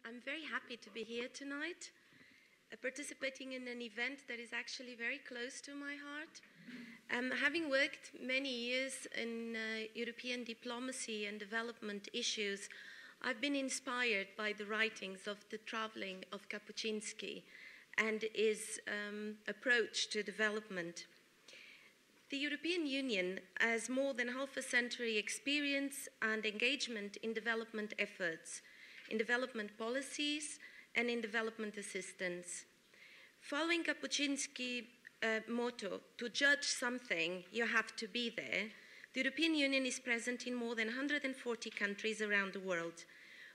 I'm very happy to be here tonight, participating in an event that is actually very close to my heart. Having worked many years in European diplomacy and development issues, I've been inspired by the writings of the traveling of Kapuscinski and his approach to development. The European Union has more than half a century experience and engagement in development efforts, in development policies, and in development assistance. Following Kapuscinski's motto, to judge something, you have to be there, the European Union is present in more than 140 countries around the world.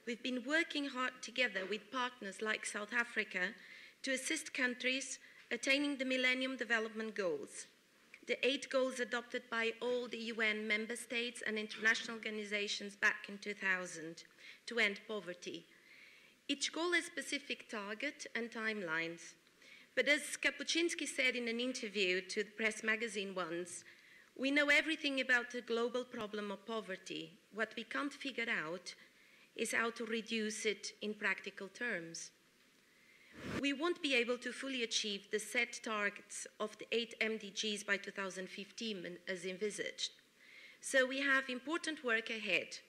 We've been working hard together with partners like South Africa to assist countries attaining the Millennium Development Goals, the 8 goals adopted by all the UN member states and international organizations back in 2000 to end poverty. Each goal has specific target and timelines. But as Kapuscinski said in an interview to the press magazine once, we know everything about the global problem of poverty. What we can't figure out is how to reduce it in practical terms. We won't be able to fully achieve the set targets of the 8 MDGs by 2015 as envisaged. So we have important work ahead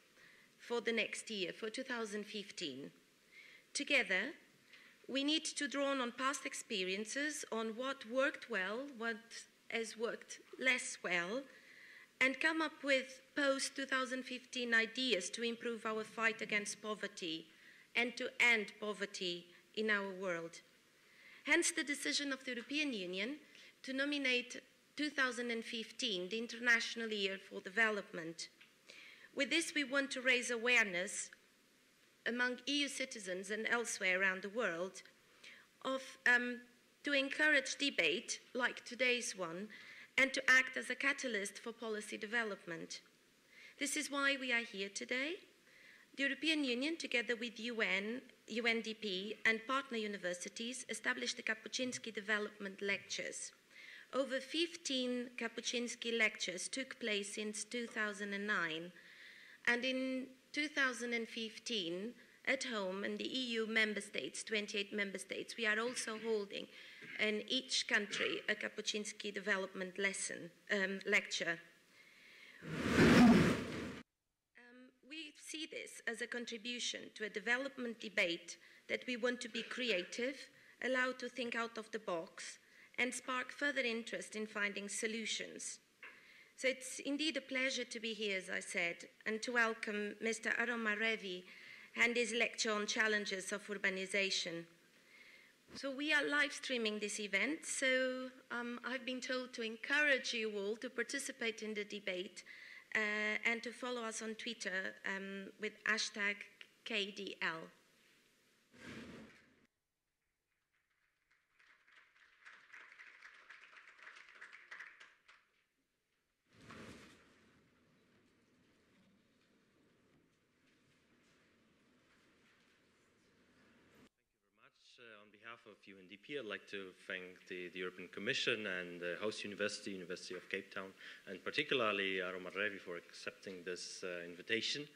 for the next year, for 2015. Together, we need to draw on past experiences, on what worked well, what has worked less well, and come up with post-2015 ideas to improve our fight against poverty and to end poverty in our world. Hence the decision of the European Union to nominate 2015 the International Year for Development. With this, we want to raise awareness among EU citizens and elsewhere around the world to encourage debate like today's one and to act as a catalyst for policy development. This is why we are here today. The European Union, together with UN, UNDP and partner universities, established the Kapuscinski Development Lectures. Over 15 Kapuscinski lectures took place since 2009, and in 2015, at home in the EU member states, 28 member states, we are also holding in each country a Kapuscinski Development Lecture. We see this as a contribution to a development debate that we want to be creative, allowed to think out of the box, and spark further interest in finding solutions. So it's indeed a pleasure to be here, as I said, and to welcome Mr. Aromar Revi and his lecture on challenges of urbanization. So we are live streaming this event, so I've been told to encourage you all to participate in the debate and to follow us on Twitter with #KDL. On behalf of UNDP, I'd like to thank the European Commission and the host university, University of Cape Town, and particularly Aromar Revi for accepting this invitation.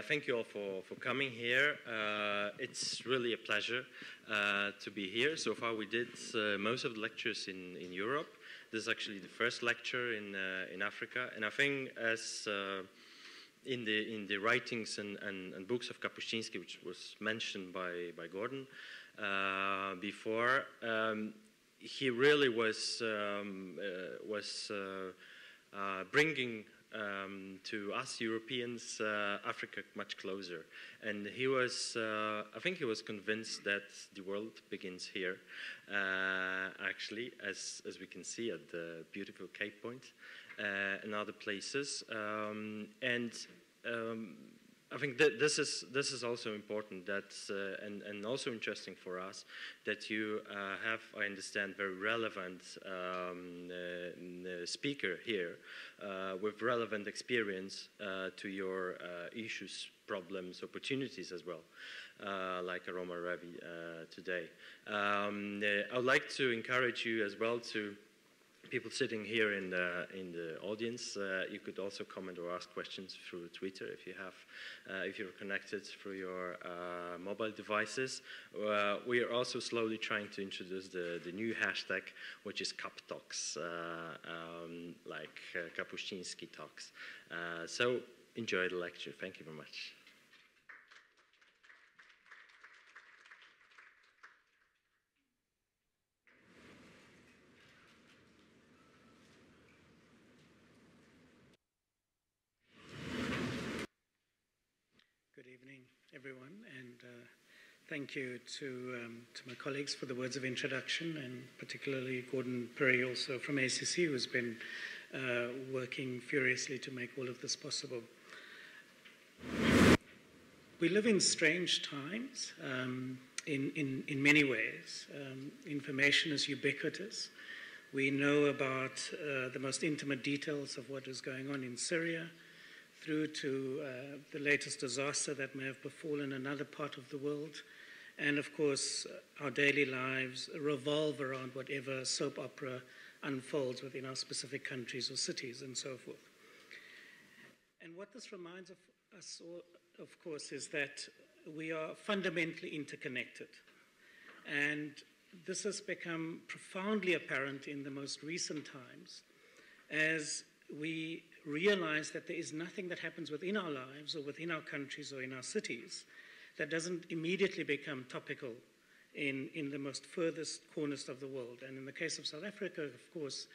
Thank you all for coming here. It's really a pleasure to be here. So far we did most of the lectures in Europe. This is actually the first lecture in Africa, and I think as in the writings and books of Kapuscinski, which was mentioned by Gordon before, he really was bringing to us Europeans Africa much closer, and he was I think he was convinced that the world begins here, actually, as we can see at the beautiful Cape Point and other places, and I think that this is also important, that and also interesting for us, that you have, I understand, very relevant speaker here with relevant experience to your issues, problems, opportunities as well, like Aromar Revi today. I would like to encourage you as well to people sitting here in the audience, you could also comment or ask questions through Twitter if you're connected through your mobile devices. We are also slowly trying to introduce the new hashtag, which is CapTalks, like Kapuscinski Talks. So enjoy the lecture. Thank you very much. Good evening, everyone, and thank you to my colleagues for the words of introduction, and particularly Gordon Perry, also from ACC, who's been working furiously to make all of this possible. We live in strange times in many ways. Information is ubiquitous. We know about the most intimate details of what is going on in Syria, through to the latest disaster that may have befallen another part of the world. And of course, our daily lives revolve around whatever soap opera unfolds within our specific countries or cities and so forth. And what this reminds us, of course, is that we are fundamentally interconnected. And this has become profoundly apparent in the most recent times as we realize that there is nothing that happens within our lives or within our countries or in our cities that doesn't immediately become topical in the most furthest corners of the world. And in the case of South Africa, of course,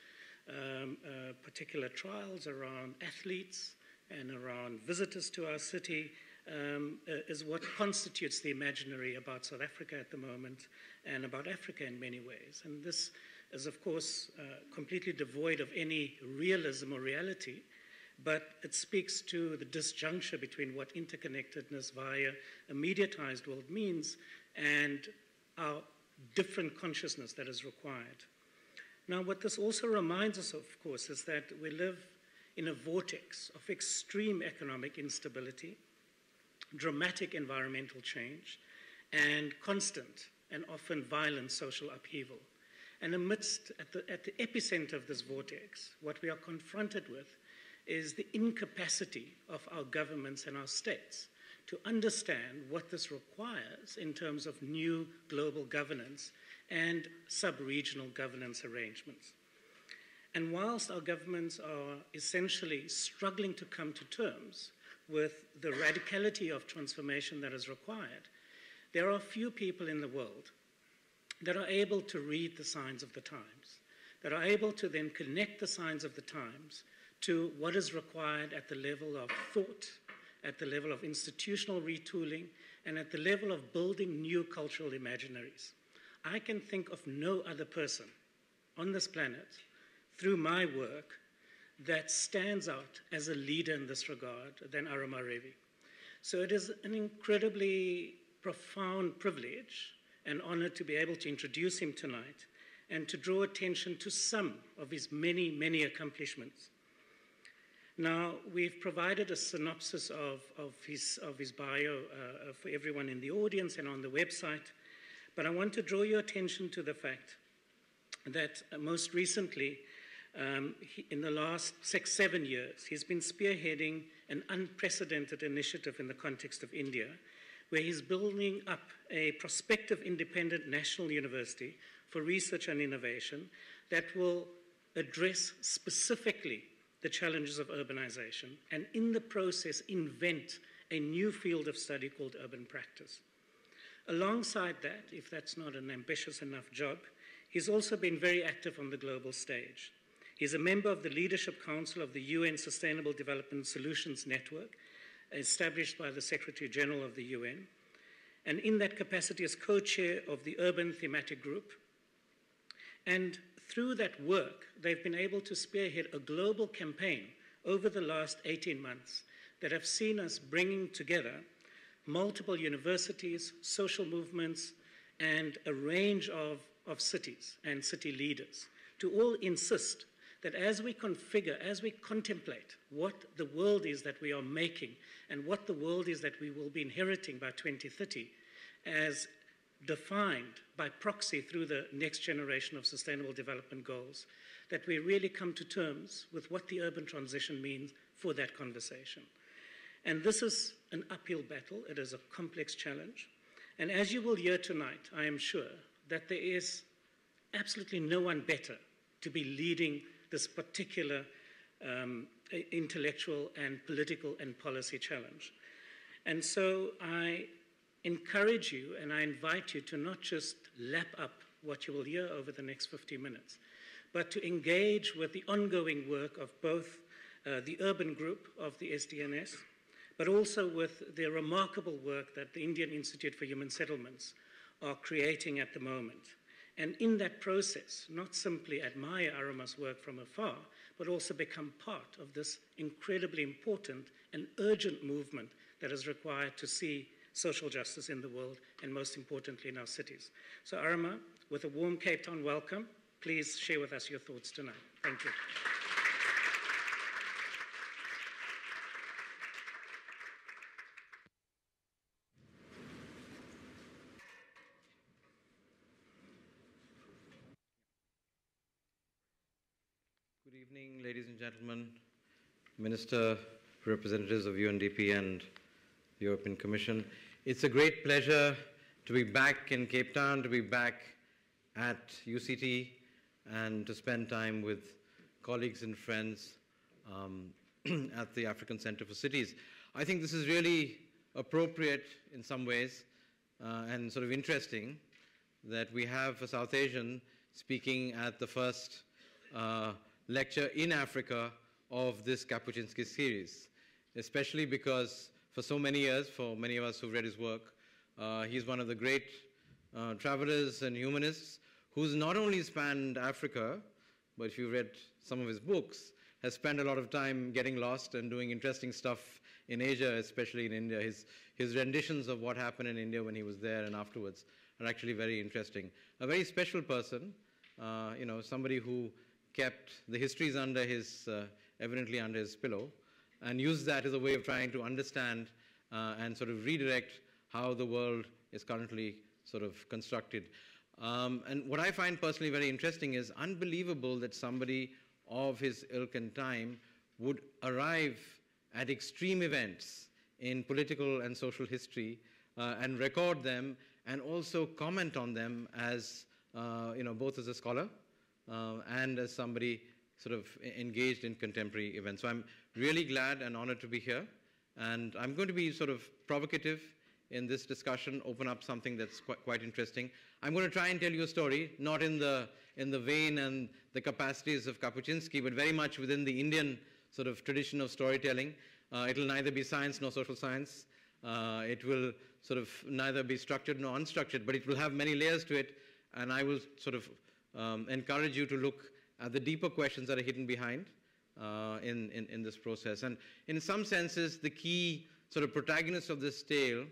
particular trials around athletes and around visitors to our city is what constitutes the imaginary about South Africa at the moment and about Africa in many ways. And this is, of course, completely devoid of any realism or reality, but it speaks to the disjuncture between what interconnectedness via a mediatized world means and our different consciousness that is required. Now, what this also reminds us, of course, is that we live in a vortex of extreme economic instability, dramatic environmental change, and constant and often violent social upheaval. And amidst, at the epicenter of this vortex, what we are confronted with is the incapacity of our governments and our states to understand what this requires in terms of new global governance and sub-regional governance arrangements. And whilst our governments are essentially struggling to come to terms with the radicality of transformation that is required, there are few people in the world that are able to read the signs of the times, that are able to then connect the signs of the times to what is required at the level of thought, at the level of institutional retooling, and at the level of building new cultural imaginaries. I can think of no other person on this planet, through my work, that stands out as a leader in this regard than Aromar Revi. So it is an incredibly profound privilege and honor to be able to introduce him tonight and to draw attention to some of his many, many accomplishments. Now, we've provided a synopsis of his bio for everyone in the audience and on the website, but I want to draw your attention to the fact that most recently, in the last 6-7 years, he's been spearheading an unprecedented initiative in the context of India, where he's building up a prospective independent national university for research and innovation that will address specifically the challenges of urbanization, and in the process invent a new field of study called urban practice. Alongside that, if that's not an ambitious enough job, he's also been very active on the global stage. He's a member of the Leadership Council of the UN Sustainable Development Solutions Network, established by the Secretary General of the UN, and in that capacity is co-chair of the Urban Thematic Group. And through that work, they've been able to spearhead a global campaign over the last 18 months that have seen us bringing together multiple universities, social movements, and a range of cities and city leaders to all insist that as we configure, as we contemplate what the world is that we are making and what the world is that we will be inheriting by 2030 as defined by proxy through the next generation of sustainable development goals, that we really come to terms with what the urban transition means for that conversation. And this is an uphill battle. It is a complex challenge. And as you will hear tonight, I am sure that there is absolutely no one better to be leading this particular intellectual and political and policy challenge. And so I encourage you and I invite you to not just lap up what you will hear over the next 50 minutes, but to engage with the ongoing work of both the urban group of the SDNS, but also with the remarkable work that the Indian Institute for Human Settlements are creating at the moment. And in that process, not simply admire Aromar's work from afar, but also become part of this incredibly important and urgent movement that is required to see social justice in the world, and most importantly in our cities. So Aromar, with a warm Cape Town welcome, please share with us your thoughts tonight. Thank you. Good evening, ladies and gentlemen, Minister, representatives of UNDP and the European Commission. It's a great pleasure to be back in Cape Town, to be back at UCT, and to spend time with colleagues and friends at the African Center for Cities. I think this is really appropriate in some ways and sort of interesting that we have a South Asian speaking at the first lecture in Africa of this Kapuscinski series, especially because for so many years, for many of us who've read his work, he's one of the great travelers and humanists who's not only spanned Africa, but if you've read some of his books, has spent a lot of time getting lost and doing interesting stuff in Asia, especially in India. His renditions of what happened in India when he was there and afterwards are actually very interesting. A very special person, somebody who kept the histories under his, evidently under his pillow, and used that as a way of trying to understand and sort of redirect how the world is currently sort of constructed. And what I find personally very interesting is unbelievable that somebody of his ilk and time would arrive at extreme events in political and social history and record them and also comment on them as, both as a scholar and as somebody sort of engaged in contemporary events. So I'm really glad and honored to be here. And I'm going to be sort of provocative in this discussion, open up something that's quite interesting. I'm going to try and tell you a story, not in the vein and the capacities of Kapuscinski, but very much within the Indian sort of tradition of storytelling. It'll neither be science nor social science. It will sort of neither be structured nor unstructured, but it will have many layers to it. And I will sort of encourage you to look at the deeper questions that are hidden behind in this process. And in some senses, the key sort of protagonists of this tale,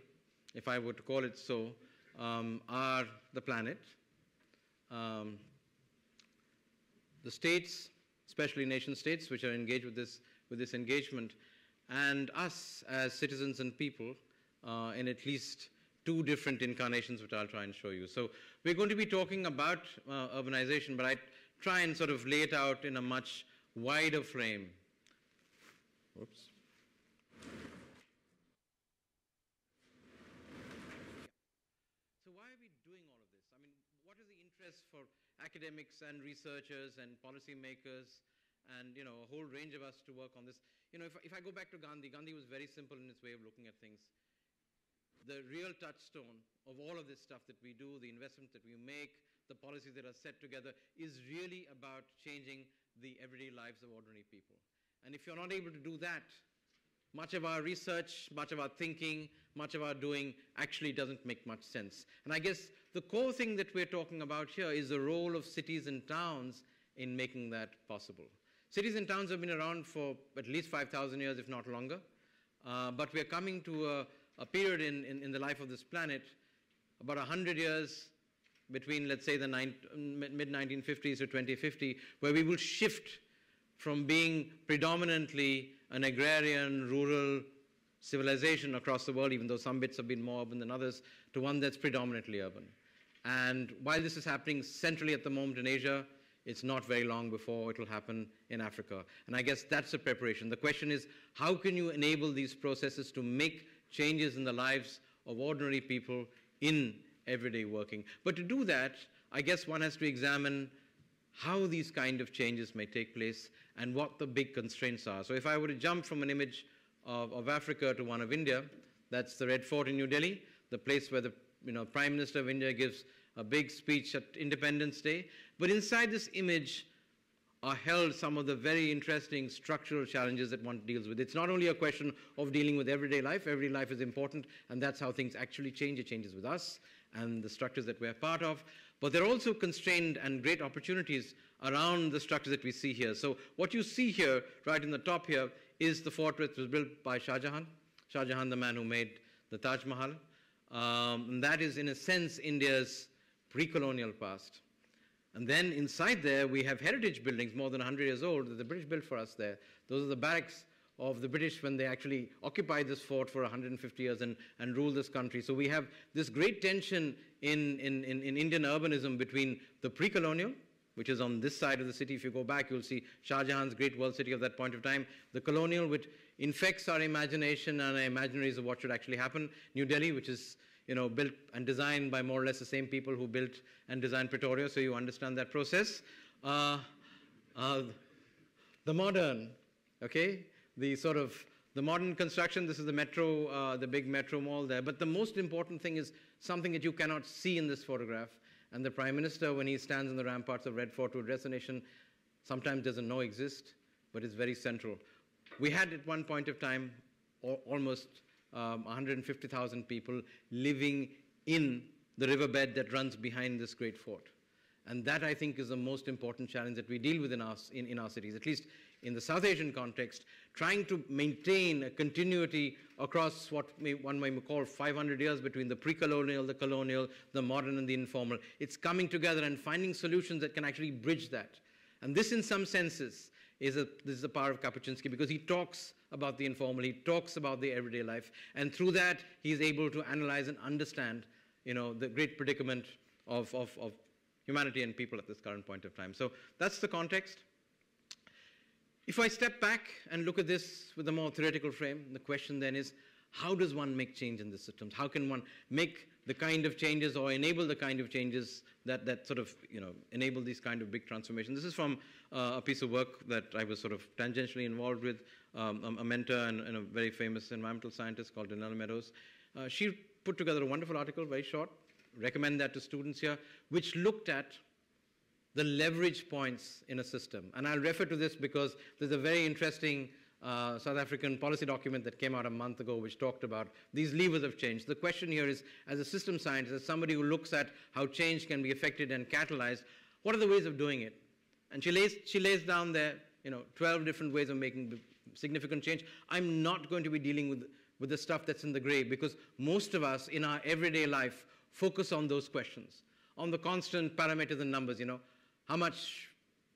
if I were to call it so, are the planet, the states, especially nation states, which are engaged with this engagement, and us as citizens and people in at least two different incarnations, which I'll try and show you. So we're going to be talking about urbanization, but I try and sort of lay it out in a much wider frame. Oops. So why are we doing all of this? I mean, what is the interest for academics and researchers and policymakers and, a whole range of us to work on this? If I go back to Gandhi was very simple in its way of looking at things. The real touchstone of all of this stuff that we do, the investments that we make, the policies that are set together, is really about changing the everyday lives of ordinary people. And if you're not able to do that, much of our research, much of our thinking, much of our doing actually doesn't make much sense. And I guess the core thing that we're talking about here is the role of cities and towns in making that possible. Cities and towns have been around for at least 5,000 years, if not longer. But we're coming to a period in the life of this planet, about 100 years between, let's say, the mid-1950s to 2050, where we will shift from being predominantly an agrarian, rural civilization across the world, even though some bits have been more urban than others, to one that's predominantly urban. And while this is happening centrally at the moment in Asia, it's not very long before it will happen in Africa. And I guess that's the preparation. The question is, how can you enable these processes to make changes in the lives of ordinary people in everyday working? But to do that, I guess one has to examine how these kind of changes may take place and what the big constraints are. So if I were to jump from an image of Africa to one of India, that's the Red Fort in New Delhi, the place where the Prime Minister of India gives a big speech at Independence Day. But inside this image are held some of the very interesting structural challenges that one deals with. It's not only a question of dealing with everyday life. Everyday life is important, and that's how things actually change. It changes with us and the structures that we're part of. But there are also constrained and great opportunities around the structures that we see here. So what you see here, right in the top here, is the fort that was built by Shah Jahan. Shah Jahan, the man who made the Taj Mahal. And that is, in a sense, India's pre-colonial past. And then inside there, we have heritage buildings more than 100 years old that the British built for us there. Those are the barracks of the British when they actually occupied this fort for 150 years and ruled this country. So we have this great tension in Indian urbanism between the pre-colonial, which is on this side of the city. If you go back, you'll see Shah Jahan's great world city of that point of time. The colonial, which infects our imagination and our imaginaries of what should actually happen. New Delhi, which is built and designed by more or less the same people who built and designed Pretoria, so you understand that process. The modern, okay, the modern construction, this is the metro, the big metro mall there. But the most important thing is something that you cannot see in this photograph. And the Prime Minister, when he stands in the ramparts of Red Fort to address the nation, sometimes doesn't know exist, but it's very central. We had at one point of time almost 150,000 people living in the riverbed that runs behind this great fort. And that, I think, is the most important challenge that we deal with in our cities, at least in the South Asian context, trying to maintain a continuity across what one may call 500 years between the pre-colonial, the colonial, the modern, and the informal. It's coming together and finding solutions that can actually bridge that. And this, in some senses, this is the power of Kapuscinski, because he talks about the informal, he talks about the everyday life, and through that, he's able to analyze and understand, the great predicament of humanity and people at this current point of time. So that's the context. If I step back and look at this with a more theoretical frame, the question then is, how does one make change in the systems? How can one make the kind of changes or enable the kind of changes that sort of, enable these kind of big transformations? This is from a piece of work that I was sort of tangentially involved with, a mentor and a very famous environmental scientist called Daniela Meadows. She put together a wonderful article, very short, recommend that to students here, which looked at the leverage points in a system. And I'll refer to this because there's a very interesting South African policy document that came out a month ago which talked about these levers of change. The question here is, as a system scientist, as somebody who looks at how change can be affected and catalyzed, what are the ways of doing it? And she lays down there, 12 different ways of making significant change. I'm not going to be dealing with the stuff that's in the gray, because most of us in our everyday life focus on those questions, on the constant parameters and numbers, how much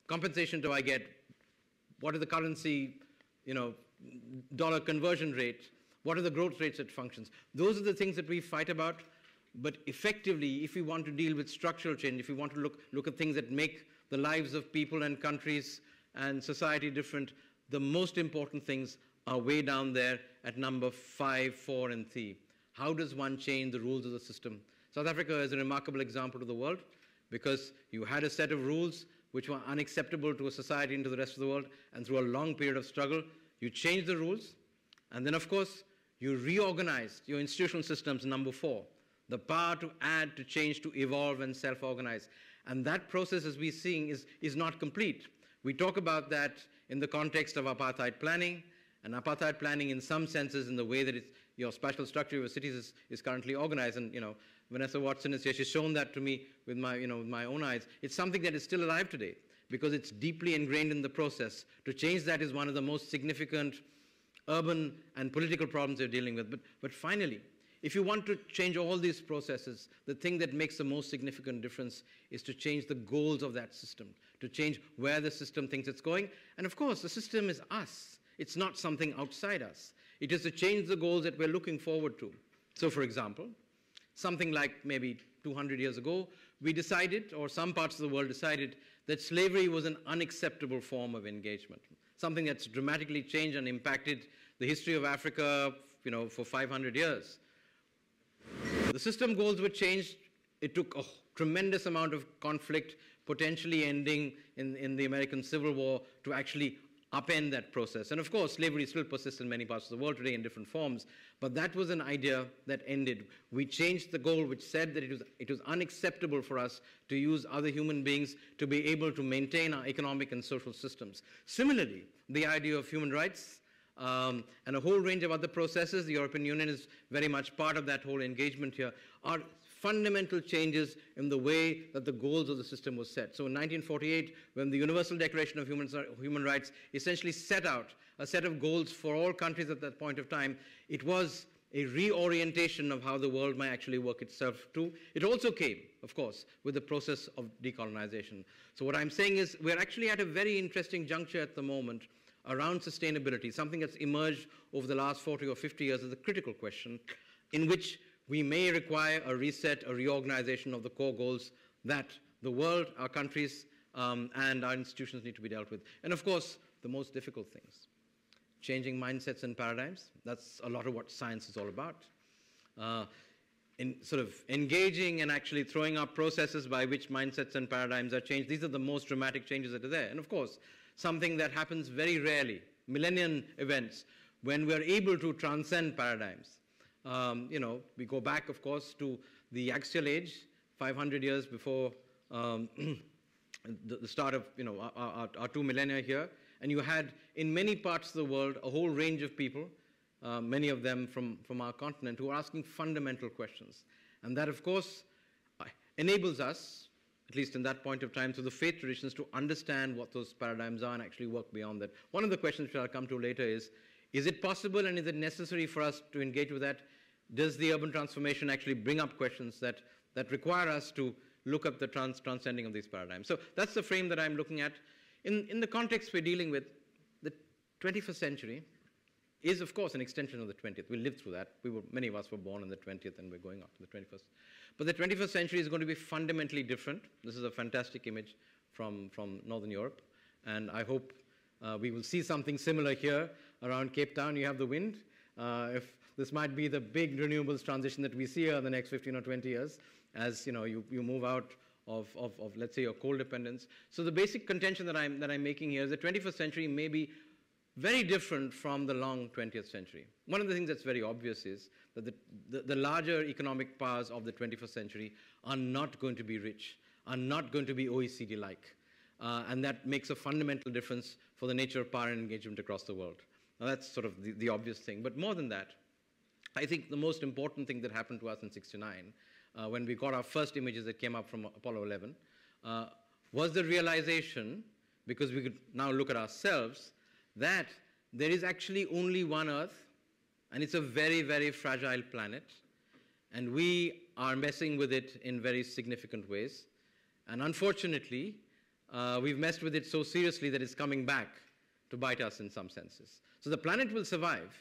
compensation do I get? What are the currency, dollar conversion rate? What are the growth rates at functions? Those are the things that we fight about. But effectively, if we want to deal with structural change, if we want to look at things that make the lives of people and countries and society different, the most important things are way down there at number 5, 4, and 3. How does one change the rules of the system? South Africa is a remarkable example to the world, because you had a set of rules which were unacceptable to a society and to the rest of the world, and through a long period of struggle, you changed the rules, and then, of course, you reorganized your institutional systems, number 4, the power to add, to change, to evolve, and self-organize. And that process, as we're seeing, is not complete. We talk about that in the context of apartheid planning, and apartheid planning, in some senses, in the way that your spatial structure of your cities is currently organized, and, Vanessa Watson is here. She's shown that to me with my, with my own eyes. It's something that is still alive today because it's deeply ingrained in the process. To change that is one of the most significant urban and political problems we're dealing with. But finally, if you want to change all these processes, the thing that makes the most significant difference is to change the goals of that system, to change where the system thinks it's going. And of course, the system is us. It's not something outside us. It is to change the goals that we're looking forward to. So, for example, something like maybe 200 years ago, we decided, or some parts of the world decided, that slavery was an unacceptable form of engagement, something that's dramatically changed and impacted the history of Africa, for 500 years. The system goals were changed. It took a tremendous amount of conflict, potentially ending in the American Civil War, to actually upend that process. And of course, slavery still persists in many parts of the world today in different forms, but that was an idea that ended. We changed the goal, which said that it was unacceptable for us to use other human beings to be able to maintain our economic and social systems. Similarly, the idea of human rights and a whole range of other processes, the European Union is very much part of that whole engagement here, are fundamental changes in the way that the goals of the system was set. So in 1948, when the Universal Declaration of Human Rights essentially set out a set of goals for all countries at that point of time, it was a reorientation of how the world might actually work itself through. It also came, of course, with the process of decolonization. So what I'm saying is we're actually at a very interesting juncture at the moment around sustainability, something that's emerged over the last 40 or 50 years as a critical question, in which we may require a reset, a reorganization of the core goals that the world, our countries, and our institutions need to be dealt with. And of course, the most difficult things. Changing mindsets and paradigms. That's a lot of what science is all about. In sort of engaging and actually throwing up processes by which mindsets and paradigms are changed. These are the most dramatic changes that are there. And of course, something that happens very rarely, Millennium events, when we're able to transcend paradigms. We go back, of course, to the axial age, 500 years before the start of our 2 millennia here. And you had, in many parts of the world, a whole range of people, many of them from our continent, who are asking fundamental questions. And that, of course, enables us, at least in that point of time, through the faith traditions, to understand what those paradigms are and actually work beyond that. One of the questions which I'll come to later is it possible and is it necessary for us to engage with that? Does the urban transformation actually bring up questions that require us to look up the transcending of these paradigms? So that's the frame that I'm looking at. In the context we're dealing with, the 21st century is, of course, an extension of the 20th. We lived through that. Many of us were born in the 20th and we're going up to the 21st. But the 21st century is going to be fundamentally different. This is a fantastic image from Northern Europe. And I hope we will see something similar here around Cape Town. You have the wind. If this might be the big renewables transition that we see here in the next 15 or 20 years as you move out of let's say, your coal dependence. So the basic contention that I'm making here is the 21st century may be very different from the long 20th century. One of the things that's very obvious is that the larger economic powers of the 21st century are not going to be rich, are not going to be OECD-like. And that makes a fundamental difference for the nature of power and engagement across the world. Now that's sort of the obvious thing. But more than that, I think the most important thing that happened to us in '69, when we got our first images that came up from Apollo 11, was the realization, because we could now look at ourselves, that there is actually only one Earth, and it's a very, very fragile planet, and we are messing with it in very significant ways. And unfortunately, we've messed with it so seriously that it's coming back to bite us in some senses. So the planet will survive.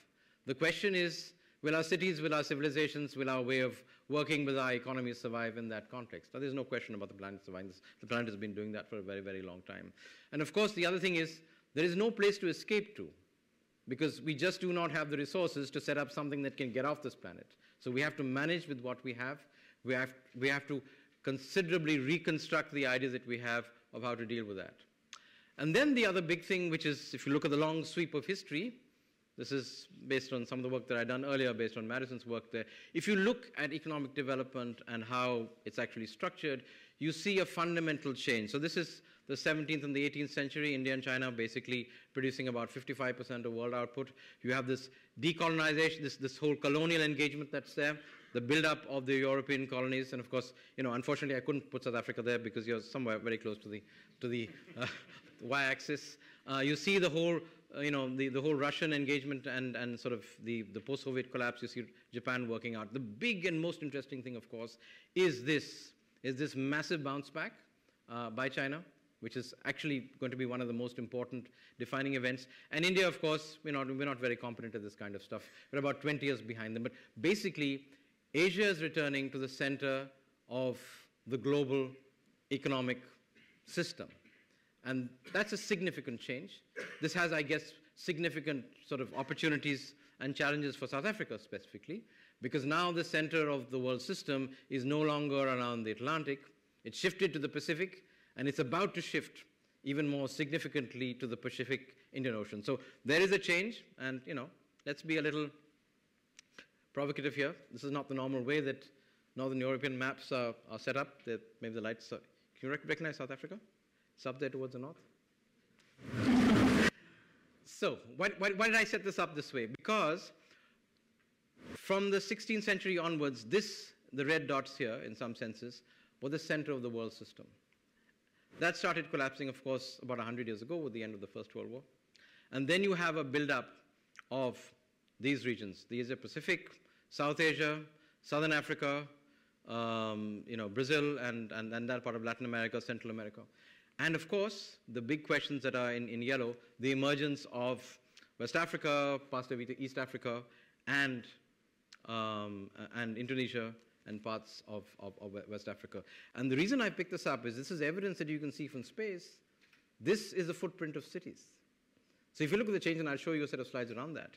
The question is, will our cities, will our civilizations, will our way of working with our economies survive in that context? Now, there's no question about the planet surviving. The planet has been doing that for a very, very long time. And of course, the other thing is, there is no place to escape to, because we just do not have the resources to set up something that can get off this planet. So we have to manage with what we have. We have to considerably reconstruct the ideas that we have of how to deal with that. And then the other big thing, which is, if you look at the long sweep of history, this is based on some of the work that I've done earlier, based on Madison's work there. If you look at economic development and how it's actually structured, you see a fundamental change. So this is the 17th and the 18th century, India and China basically producing about 55% of world output. You have this decolonization, this whole colonial engagement that's there, the build-up of the European colonies, and of course, unfortunately, I couldn't put South Africa there because you're somewhere very close to the y-axis. You see the whole, the whole Russian engagement and sort of the post-Soviet collapse. You see Japan working out. The big and most interesting thing, of course, is this massive bounce back by China, which is actually going to be one of the most important defining events. And India, of course, we're not very competent at this kind of stuff. We're about 20 years behind them. But basically, Asia is returning to the center of the global economic system. And that's a significant change. This has, I guess, significant sort of opportunities and challenges for South Africa specifically, because now the center of the world system is no longer around the Atlantic. It's shifted to the Pacific, and it's about to shift even more significantly to the Pacific Indian Ocean. So there is a change, and let's be a little provocative here. This is not the normal way that Northern European maps are set up. Maybe the lights are, can you recognize South Africa? It's up there towards the north. So why did I set this up this way? Because from the 16th century onwards, the red dots here, in some senses, were the center of the world system. That started collapsing, of course, about 100 years ago with the end of the First World War. And then you have a build-up of these regions, the Asia-Pacific, South Asia, Southern Africa, Brazil, and that part of Latin America, Central America. And of course, the big questions that are in yellow, the emergence of West Africa, past East Africa, and Indonesia, and parts of West Africa. And the reason I picked this up is this is evidence that you can see from space. This is the footprint of cities. So if you look at the change, and I'll show you a set of slides around that,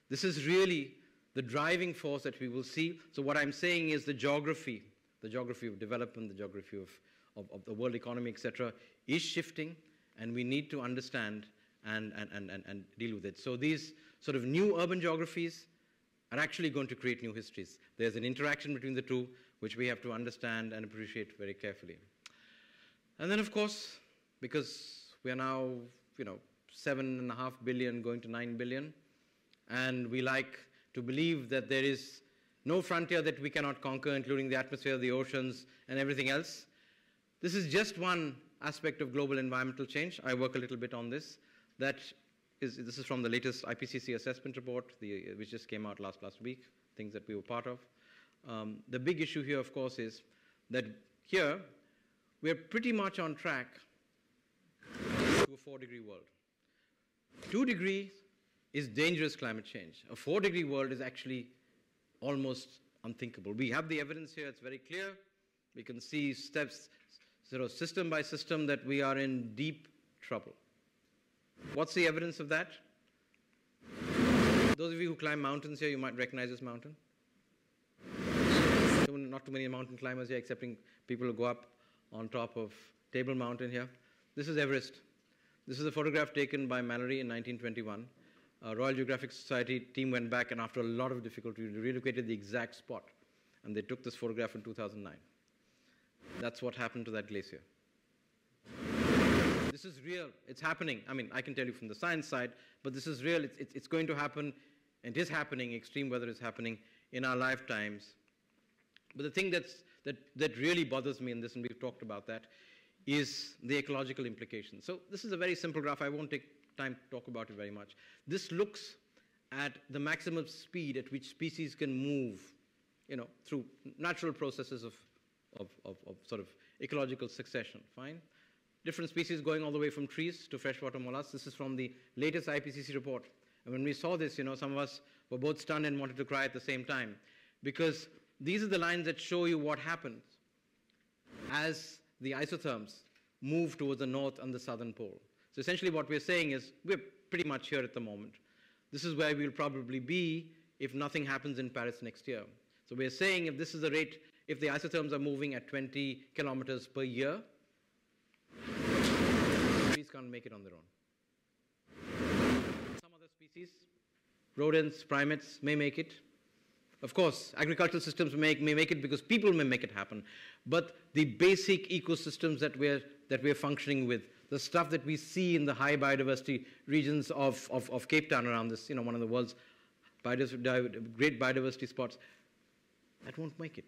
this is really the driving force that we will see. So what I'm saying is the geography of development, the geography of the world economy, etc., is shifting, and we need to understand and deal with it. So these sort of new urban geographies are actually going to create new histories. There's an interaction between the two, which we have to understand and appreciate very carefully. And then, of course, because we are now, 7.5 billion going to 9 billion, and we like to believe that there is no frontier that we cannot conquer, including the atmosphere, the oceans, and everything else. This is just one aspect of global environmental change. I work a little bit on this. This is from the latest IPCC assessment report, which just came out last week, things that we were part of. The big issue here, of course, is that here we're pretty much on track to a 4-degree world. 2 degrees is dangerous climate change. A 4-degree world is actually almost unthinkable. We have the evidence here, it's very clear. We can see steps, system by system, that we are in deep trouble. What's the evidence of that? Those of you who climb mountains here, you might recognize this mountain. Not too many mountain climbers here, excepting people who go up on top of Table Mountain here. This is Everest. This is a photograph taken by Mallory in 1921. Royal Geographic Society team went back, and after a lot of difficulty, relocated the exact spot. And they took this photograph in 2009. That's what happened to that glacier. This is real. It's happening. I mean, I can tell you from the science side, but this is real. It's going to happen, and it is happening. Extreme weather is happening in our lifetimes. But the thing that really bothers me in this, and we've talked about that, is the ecological implications. So this is a very simple graph. I won't take time to talk about it very much. This looks at the maximum speed at which species can move, through natural processes of sort of ecological succession. Fine. Different species going all the way from trees to freshwater mollusks. This is from the latest IPCC report. And when we saw this, some of us were both stunned and wanted to cry at the same time, because these are the lines that show you what happens as the isotherms move towards the north and the southern pole. So essentially what we're saying is we're pretty much here at the moment. This is where we'll probably be if nothing happens in Paris next year. So we're saying if this is the rate, if the isotherms are moving at 20 kilometers per year, trees can't make it on their own. Some other species, rodents, primates, may make it. Of course, agricultural systems may make it because people may make it happen. But the basic ecosystems that we're functioning with, the stuff that we see in the high biodiversity regions of Cape Town around this, one of the world's great biodiversity spots, that won't make it.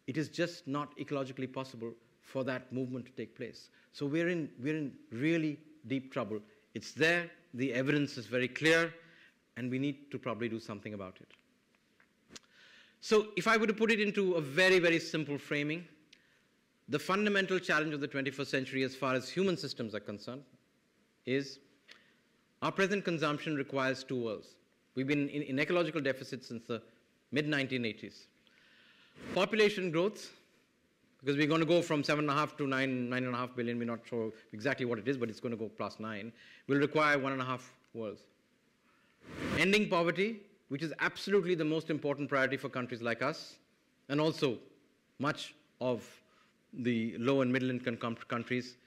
It is just not ecologically possible for that movement to take place. So we're in really deep trouble. It's there, the evidence is very clear, and we need to probably do something about it. So if I were to put it into a very, very simple framing, the fundamental challenge of the 21st century as far as human systems are concerned is our present consumption requires two worlds. We've been in ecological deficit since the mid-1980s. Population growth, because we're going to go from 7.5 to 9.5 billion. We're not sure exactly what it is, but it's going to go plus 9. Will require 1.5 worlds. Ending poverty, which is absolutely the most important priority for countries like us, and also much of the low and middle income countries,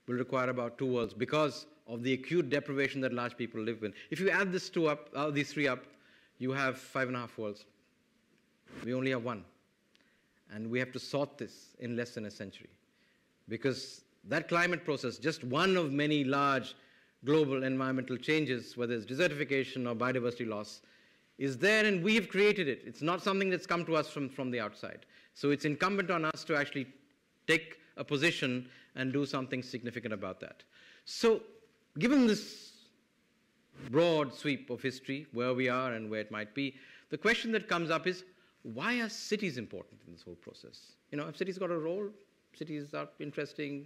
will require about 2 worlds because of the acute deprivation that large people live in. If you add these three up, you have 5.5 worlds. We only have 1. And we have to sort this in less than a century. Because that climate process, just one of many large global environmental changes, whether it's desertification or biodiversity loss, is there and we have created it. It's not something that's come to us from the outside. So it's incumbent on us to actually take a position and do something significant about that. So given this broad sweep of history, where we are and where it might be, the question that comes up is, why are cities important in this whole process? Have cities got a role? Cities are interesting.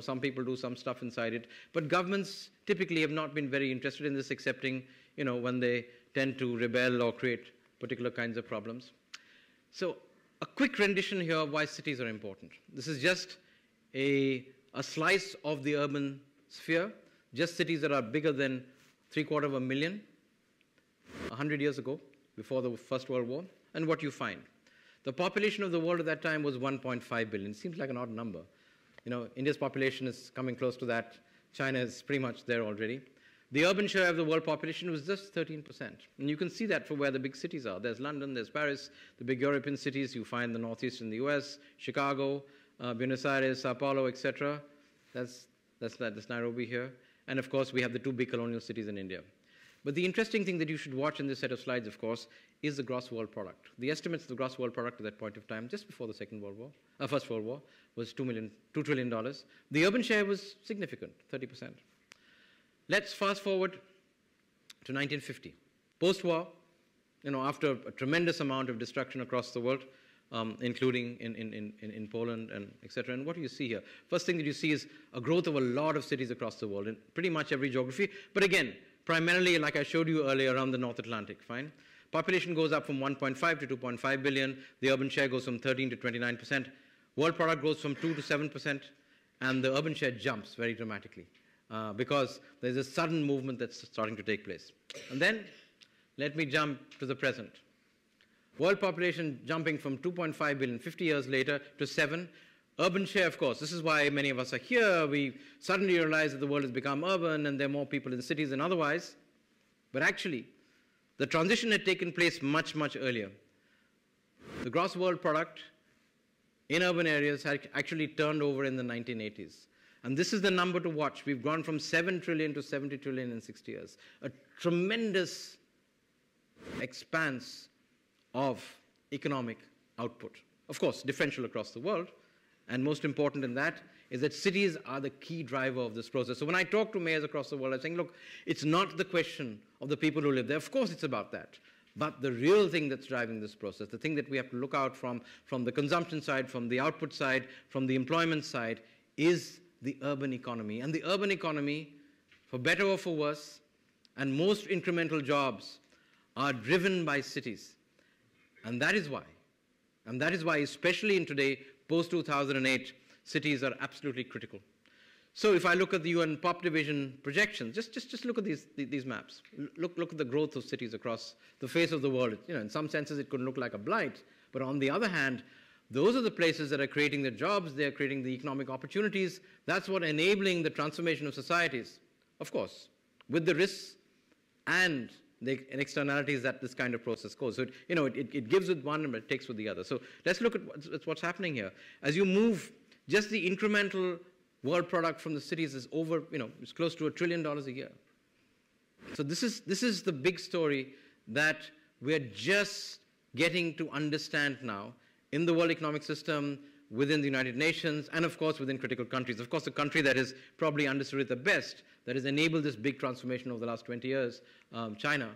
Some people do some stuff inside it. But governments typically have not been very interested in this, excepting, when they tend to rebel or create particular kinds of problems. So a quick rendition here of why cities are important. This is just a slice of the urban sphere, just cities that are bigger than 750,000 100 years ago, before the First World War. And what you find. The population of the world at that time was 1.5 billion. Seems like an odd number. India's population is coming close to that. China is pretty much there already. The urban share of the world population was just 13%. And you can see that for where the big cities are. There's London, there's Paris, the big European cities. You find the Northeast in the US, Chicago, Buenos Aires, Sao Paulo, etc. That's Nairobi here. And of course, we have the 2 big colonial cities in India. But the interesting thing that you should watch in this set of slides, of course, is the gross world product. The estimates of the gross world product at that point of time, just before the First World War, was $2 trillion. The urban share was significant, 30%. Let's fast forward to 1950. Post-war, after a tremendous amount of destruction across the world, including in Poland and etc. And what do you see here? First thing that you see is a growth of a lot of cities across the world in pretty much every geography. But again, primarily, like I showed you earlier, around the North Atlantic, fine? Population goes up from 1.5 to 2.5 billion. The urban share goes from 13 to 29%. World product grows from 2 to 7%. And the urban share jumps very dramatically because there's a sudden movement that's starting to take place. And then, let me jump to the present. World population jumping from 2.5 billion 50 years later to 7. Urban share, of course, this is why many of us are here. We suddenly realize that the world has become urban and there are more people in cities than otherwise. But actually, the transition had taken place much, much earlier. The gross world product in urban areas had actually turned over in the 1980s. And this is the number to watch. We've gone from 7 trillion to 70 trillion in 60 years. A tremendous expanse of economic output. Of course, differential across the world. And most important in that is that cities are the key driver of this process. So when I talk to mayors across the world, I'm saying, look, it's not the question of the people who live there. Of course it's about that. But the real thing that's driving this process, the thing that we have to look out from the consumption side, from the output side, from the employment side, is the urban economy. And the urban economy, for better or for worse, and most incremental jobs are driven by cities. And that is why. And that is why, especially in today, post-2008, cities are absolutely critical. So if I look at the UN Pop Division projections, just look at these maps. Look at the growth of cities across the face of the world. In some senses, it could look like a blight. But on the other hand, those are the places that are creating the jobs. They're creating the economic opportunities. That's what enabling the transformation of societies. Of course, with the risks and the externalities that this kind of process goes. So, it gives with one and it takes with the other. So let's look at what's happening here. As you move, just the incremental world product from the cities is over, it's close to $1 trillion a year. So this is the big story that we're just getting to understand now in the world economic system, within the United Nations, and of course within critical countries. Of course, the country that is probably understood it the best, that has enabled this big transformation over the last 20 years, China,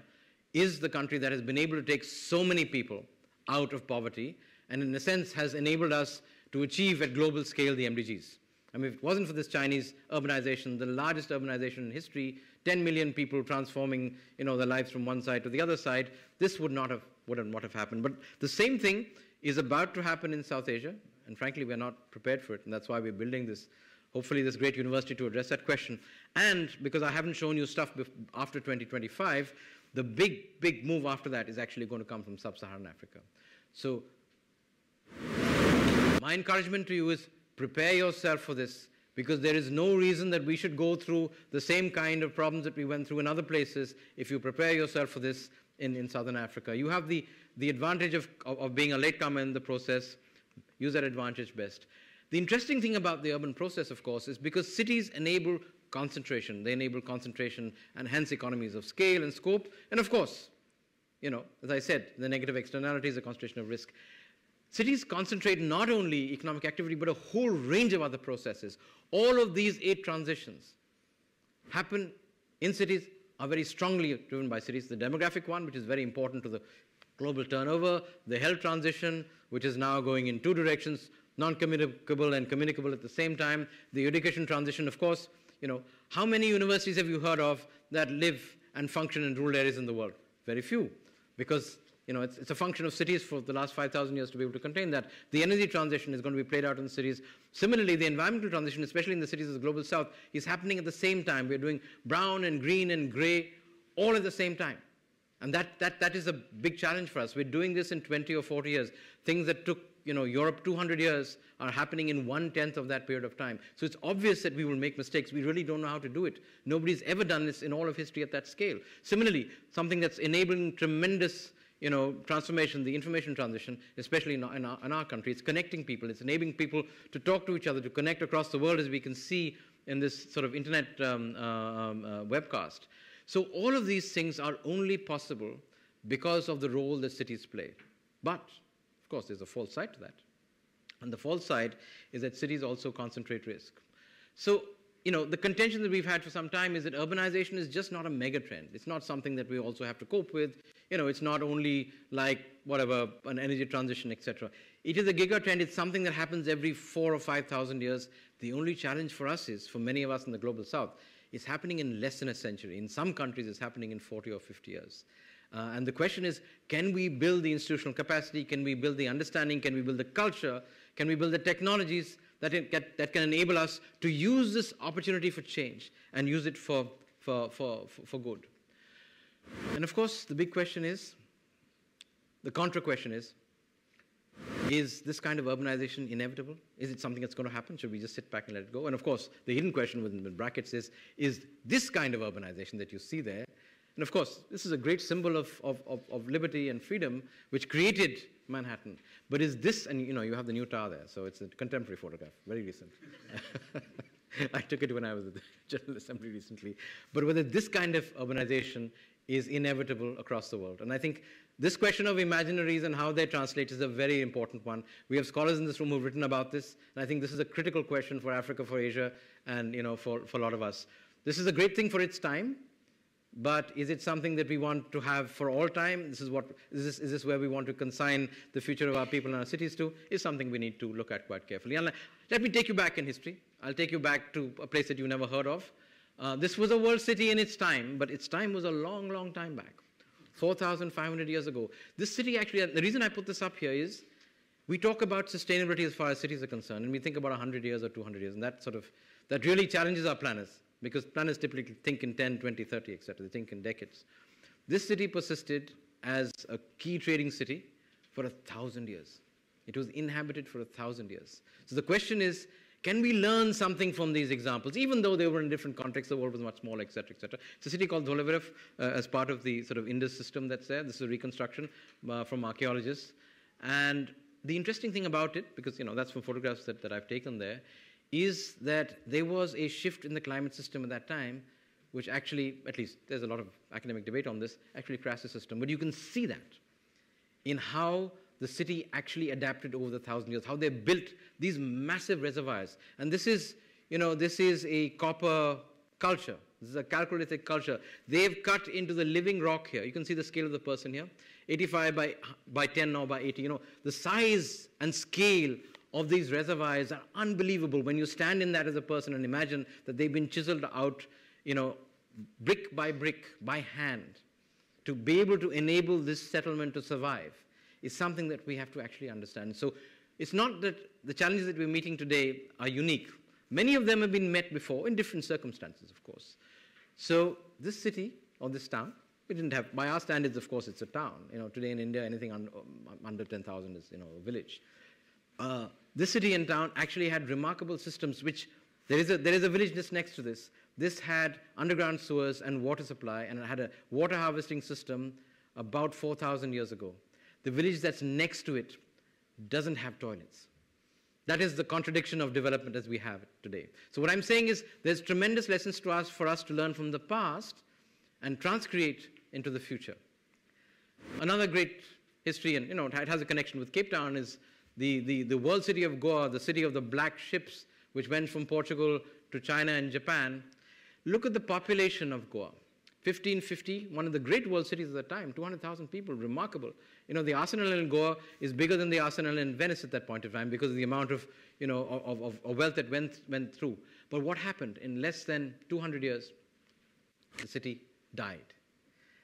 is the country that has been able to take so many people out of poverty, and in a sense has enabled us to achieve at global scale the MDGs. I mean, if it wasn't for this Chinese urbanization, the largest urbanization in history, 10 million people transforming, their lives from one side to the other side, this would not have happened. But the same thing is about to happen in South Asia, and frankly, we're not prepared for it, and that's why we're building this, hopefully this great university to address that question. And because I haven't shown you stuff after 2025, the big move after that is actually going to come from Sub-Saharan Africa. So my encouragement to you is prepare yourself for this, because there is no reason that we should go through the same kind of problems that we went through in other places if you prepare yourself for this in Southern Africa. You have the advantage of being a latecomer in the process. Use that advantage best. The interesting thing about the urban process, of course, is because cities enable concentration. They enable concentration and hence economies of scale and scope. And of course, as I said, the negative externalities, the concentration of risk. Cities concentrate not only economic activity, but a whole range of other processes. All of these 8 transitions happen in cities, are very strongly driven by cities. The demographic one, which is very important to the global turnover, the health transition, which is now going in 2 directions, non-communicable and communicable at the same time. The education transition, of course, how many universities have you heard of that live and function in rural areas in the world? Very few, because it's a function of cities for the last 5,000 years to be able to contain that. The energy transition is going to be played out in the cities. Similarly, the environmental transition, especially in the cities of the global south, is happening at the same time. We're doing brown and green and gray all at the same time. And that is a big challenge for us. We're doing this in 20 or 40 years. Things that took Europe 200 years are happening in 1/10 of that period of time. So it's obvious that we will make mistakes. We really don't know how to do it. Nobody's ever done this in all of history at that scale. Similarly, something that's enabling tremendous transformation, the information transition, especially in our country, it's connecting people. It's enabling people to talk to each other, to connect across the world, as we can see in this sort of internet webcast. So all of these things are only possible because of the role that cities play. But, of course, there's a false side to that. And the false side is that cities also concentrate risk. So, the contention that we've had for some time is that urbanization is just not a mega trend. It's not something that we also have to cope with. It's not only like, whatever, an energy transition, etc. It is a giga trend. It's something that happens every 4,000 or 5,000 years. The only challenge for us is, for many of us in the global south, it's happening in less than a century. In some countries, it's happening in 40 or 50 years. And the question is, can we build the institutional capacity? Can we build the understanding? Can we build the culture? Can we build the technologies that can enable us to use this opportunity for change and use it for good? And of course, the big question is, the contra question is this kind of urbanization inevitable? Is it something that's going to happen? Should we just sit back and let it go? And of course, the hidden question within brackets is this kind of urbanization that you see there? And of course, this is a great symbol of liberty and freedom, which created Manhattan. But is this, and you have the new tower there, so it's a contemporary photograph, very recent. I took it when I was at the General Assembly recently. But whether this kind of urbanization is inevitable across the world. And I think this question of imaginaries and how they translate is a very important one. We have scholars in this room who've written about this, and I think this is a critical question for Africa, for Asia, and for a lot of us. This is a great thing for its time, but is it something that we want to have for all time? Is this where we want to consign the future of our people and our cities to? Is something we need to look at quite carefully. And let me take you back in history. I'll take you back to a place that you never heard of. This was a world city in its time, but its time was a long, long time back, 4,500 years ago. This city actually, the reason I put this up here is we talk about sustainability as far as cities are concerned, and we think about 100 years or 200 years, and that really challenges our planners, because planners typically think in 10, 20, 30, etc. They think in decades. This city persisted as a key trading city for 1,000 years. It was inhabited for 1,000 years. So the question is, can we learn something from these examples, even though they were in different contexts, the world was much smaller, etc., etc. It's a city called Zoloverov as part of the sort of Indus system that's there. This is a reconstruction from archaeologists. And the interesting thing about it, because that's from photographs that I've taken there, is that there was a shift in the climate system at that time, which actually, at least there's a lot of academic debate on this, actually crashed the system. But you can see that in how the city actually adapted over the 1,000 years, how they built these massive reservoirs. And this is a copper culture. This is a calcolithic culture. They've cut into the living rock here. You can see the scale of the person here, 85 by 10 now by 80. The size and scale of these reservoirs are unbelievable when you stand in that as a person and imagine that they've been chiseled out, brick by hand to be able to enable this settlement to survive is something that we have to actually understand. So it's not that the challenges that we're meeting today are unique. Many of them have been met before in different circumstances, of course. So this city or this town, we didn't have, by our standards, of course, it's a town. Today in India, anything under 10,000 is, a village. This city and town actually had remarkable systems, which there is a village just next to this. This had underground sewers and water supply, and it had a water harvesting system about 4,000 years ago. The village that's next to it doesn't have toilets. That is the contradiction of development as we have it today. So what I'm saying is there's tremendous lessons for us to learn from the past and transcreate into the future. Another great history, and it has a connection with Cape Town, is the world city of Goa, the city of the black ships, which went from Portugal to China and Japan. Look at the population of Goa. 1550, one of the great world cities at the time, 200,000 people, remarkable. The arsenal in Goa is bigger than the arsenal in Venice at that point of time because of the amount of, of wealth that went through. But what happened? In less than 200 years, the city died.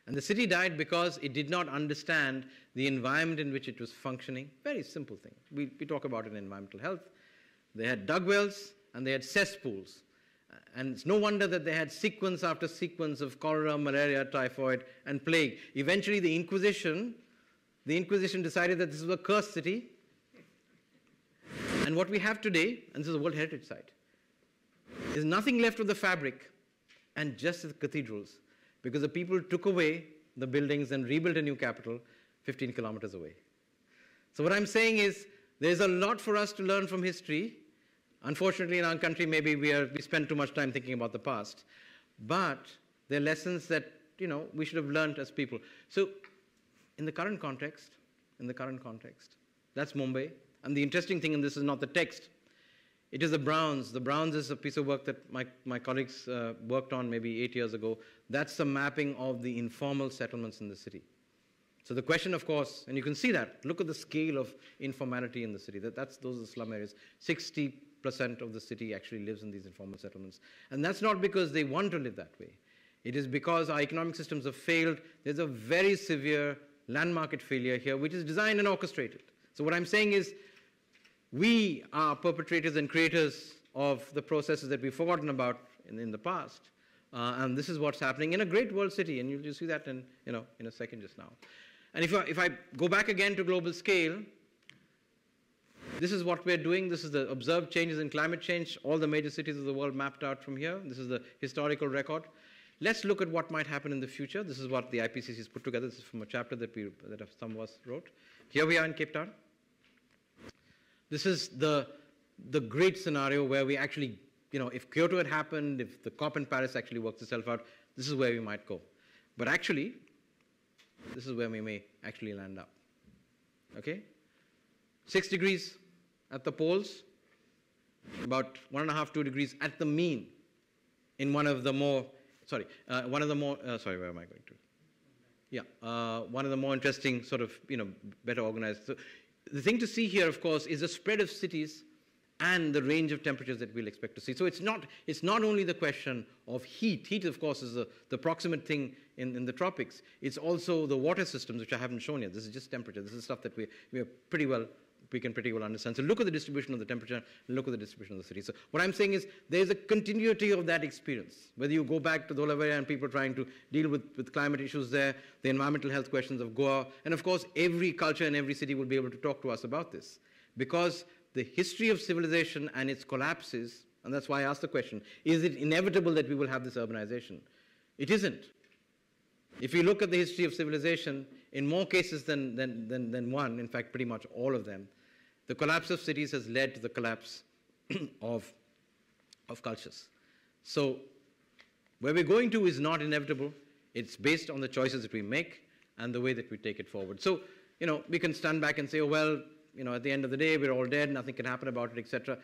And the city died because it did not understand the environment in which it was functioning. Very simple thing. We talk about it in environmental health. They had dug wells and they had cesspools. And it's no wonder that they had sequence after sequence of cholera, malaria, typhoid, and plague. Eventually, the Inquisition decided that this was a cursed city. And what we have today, and this is a World Heritage Site, is nothing left of the fabric and just the cathedrals, because the people took away the buildings and rebuilt a new capital 15 kilometers away. So what I'm saying is there's a lot for us to learn from history. Unfortunately, in our country, maybe we spend too much time thinking about the past. But there are lessons that, we should have learned as people. So in the current context, that's Mumbai. And the interesting thing, and this is not the text, it is the Browns. The Browns is a piece of work that my colleagues worked on maybe 8 years ago. That's the mapping of the informal settlements in the city. So the question, of course, and you can see that. Look at the scale of informality in the city. Those are the slum areas. 60% of the city actually lives in these informal settlements. And that's not because they want to live that way. It is because our economic systems have failed. There's a very severe land market failure here, which is designed and orchestrated. So what I'm saying is we are perpetrators and creators of the processes that we've forgotten about in the past. And this is what's happening in a great world city. And you'll see that in a second just now. And if I go back again to global scale, this is what we're doing. This is the observed changes in climate change. All the major cities of the world mapped out from here. This is the historical record. Let's look at what might happen in the future. This is what the IPCC has put together. This is from a chapter that some of us wrote. Here we are in Cape Town. This is the great scenario where we actually, if Kyoto had happened, if the COP in Paris actually works itself out, this is where we might go. But actually, this is where we may actually land up. Okay? 6 degrees at the poles, about 1.5, 2 degrees at the mean in one of the more interesting sort of, better organized. So the thing to see here, of course, is the spread of cities and the range of temperatures that we'll expect to see. So it's not only the question of heat. Heat, of course, is the proximate thing in the tropics. It's also the water systems, which I haven't shown yet. This is just temperature. This is stuff that we can pretty well understand. So look at the distribution of the temperature, and look at the distribution of the city. So what I'm saying is there's a continuity of that experience. Whether you go back to Dholavira and people trying to deal with climate issues there, the environmental health questions of Goa, and of course every culture and every city will be able to talk to us about this. Because the history of civilization and its collapses, and that's why I asked the question, is it inevitable that we will have this urbanization? It isn't. If you look at the history of civilization, in more cases than one, in fact pretty much all of them, the collapse of cities has led to the collapse of cultures. So where we're going to is not inevitable. It's based on the choices that we make and the way that we take it forward. So, we can stand back and say, oh, well, at the end of the day, we're all dead, nothing can happen about it, etc.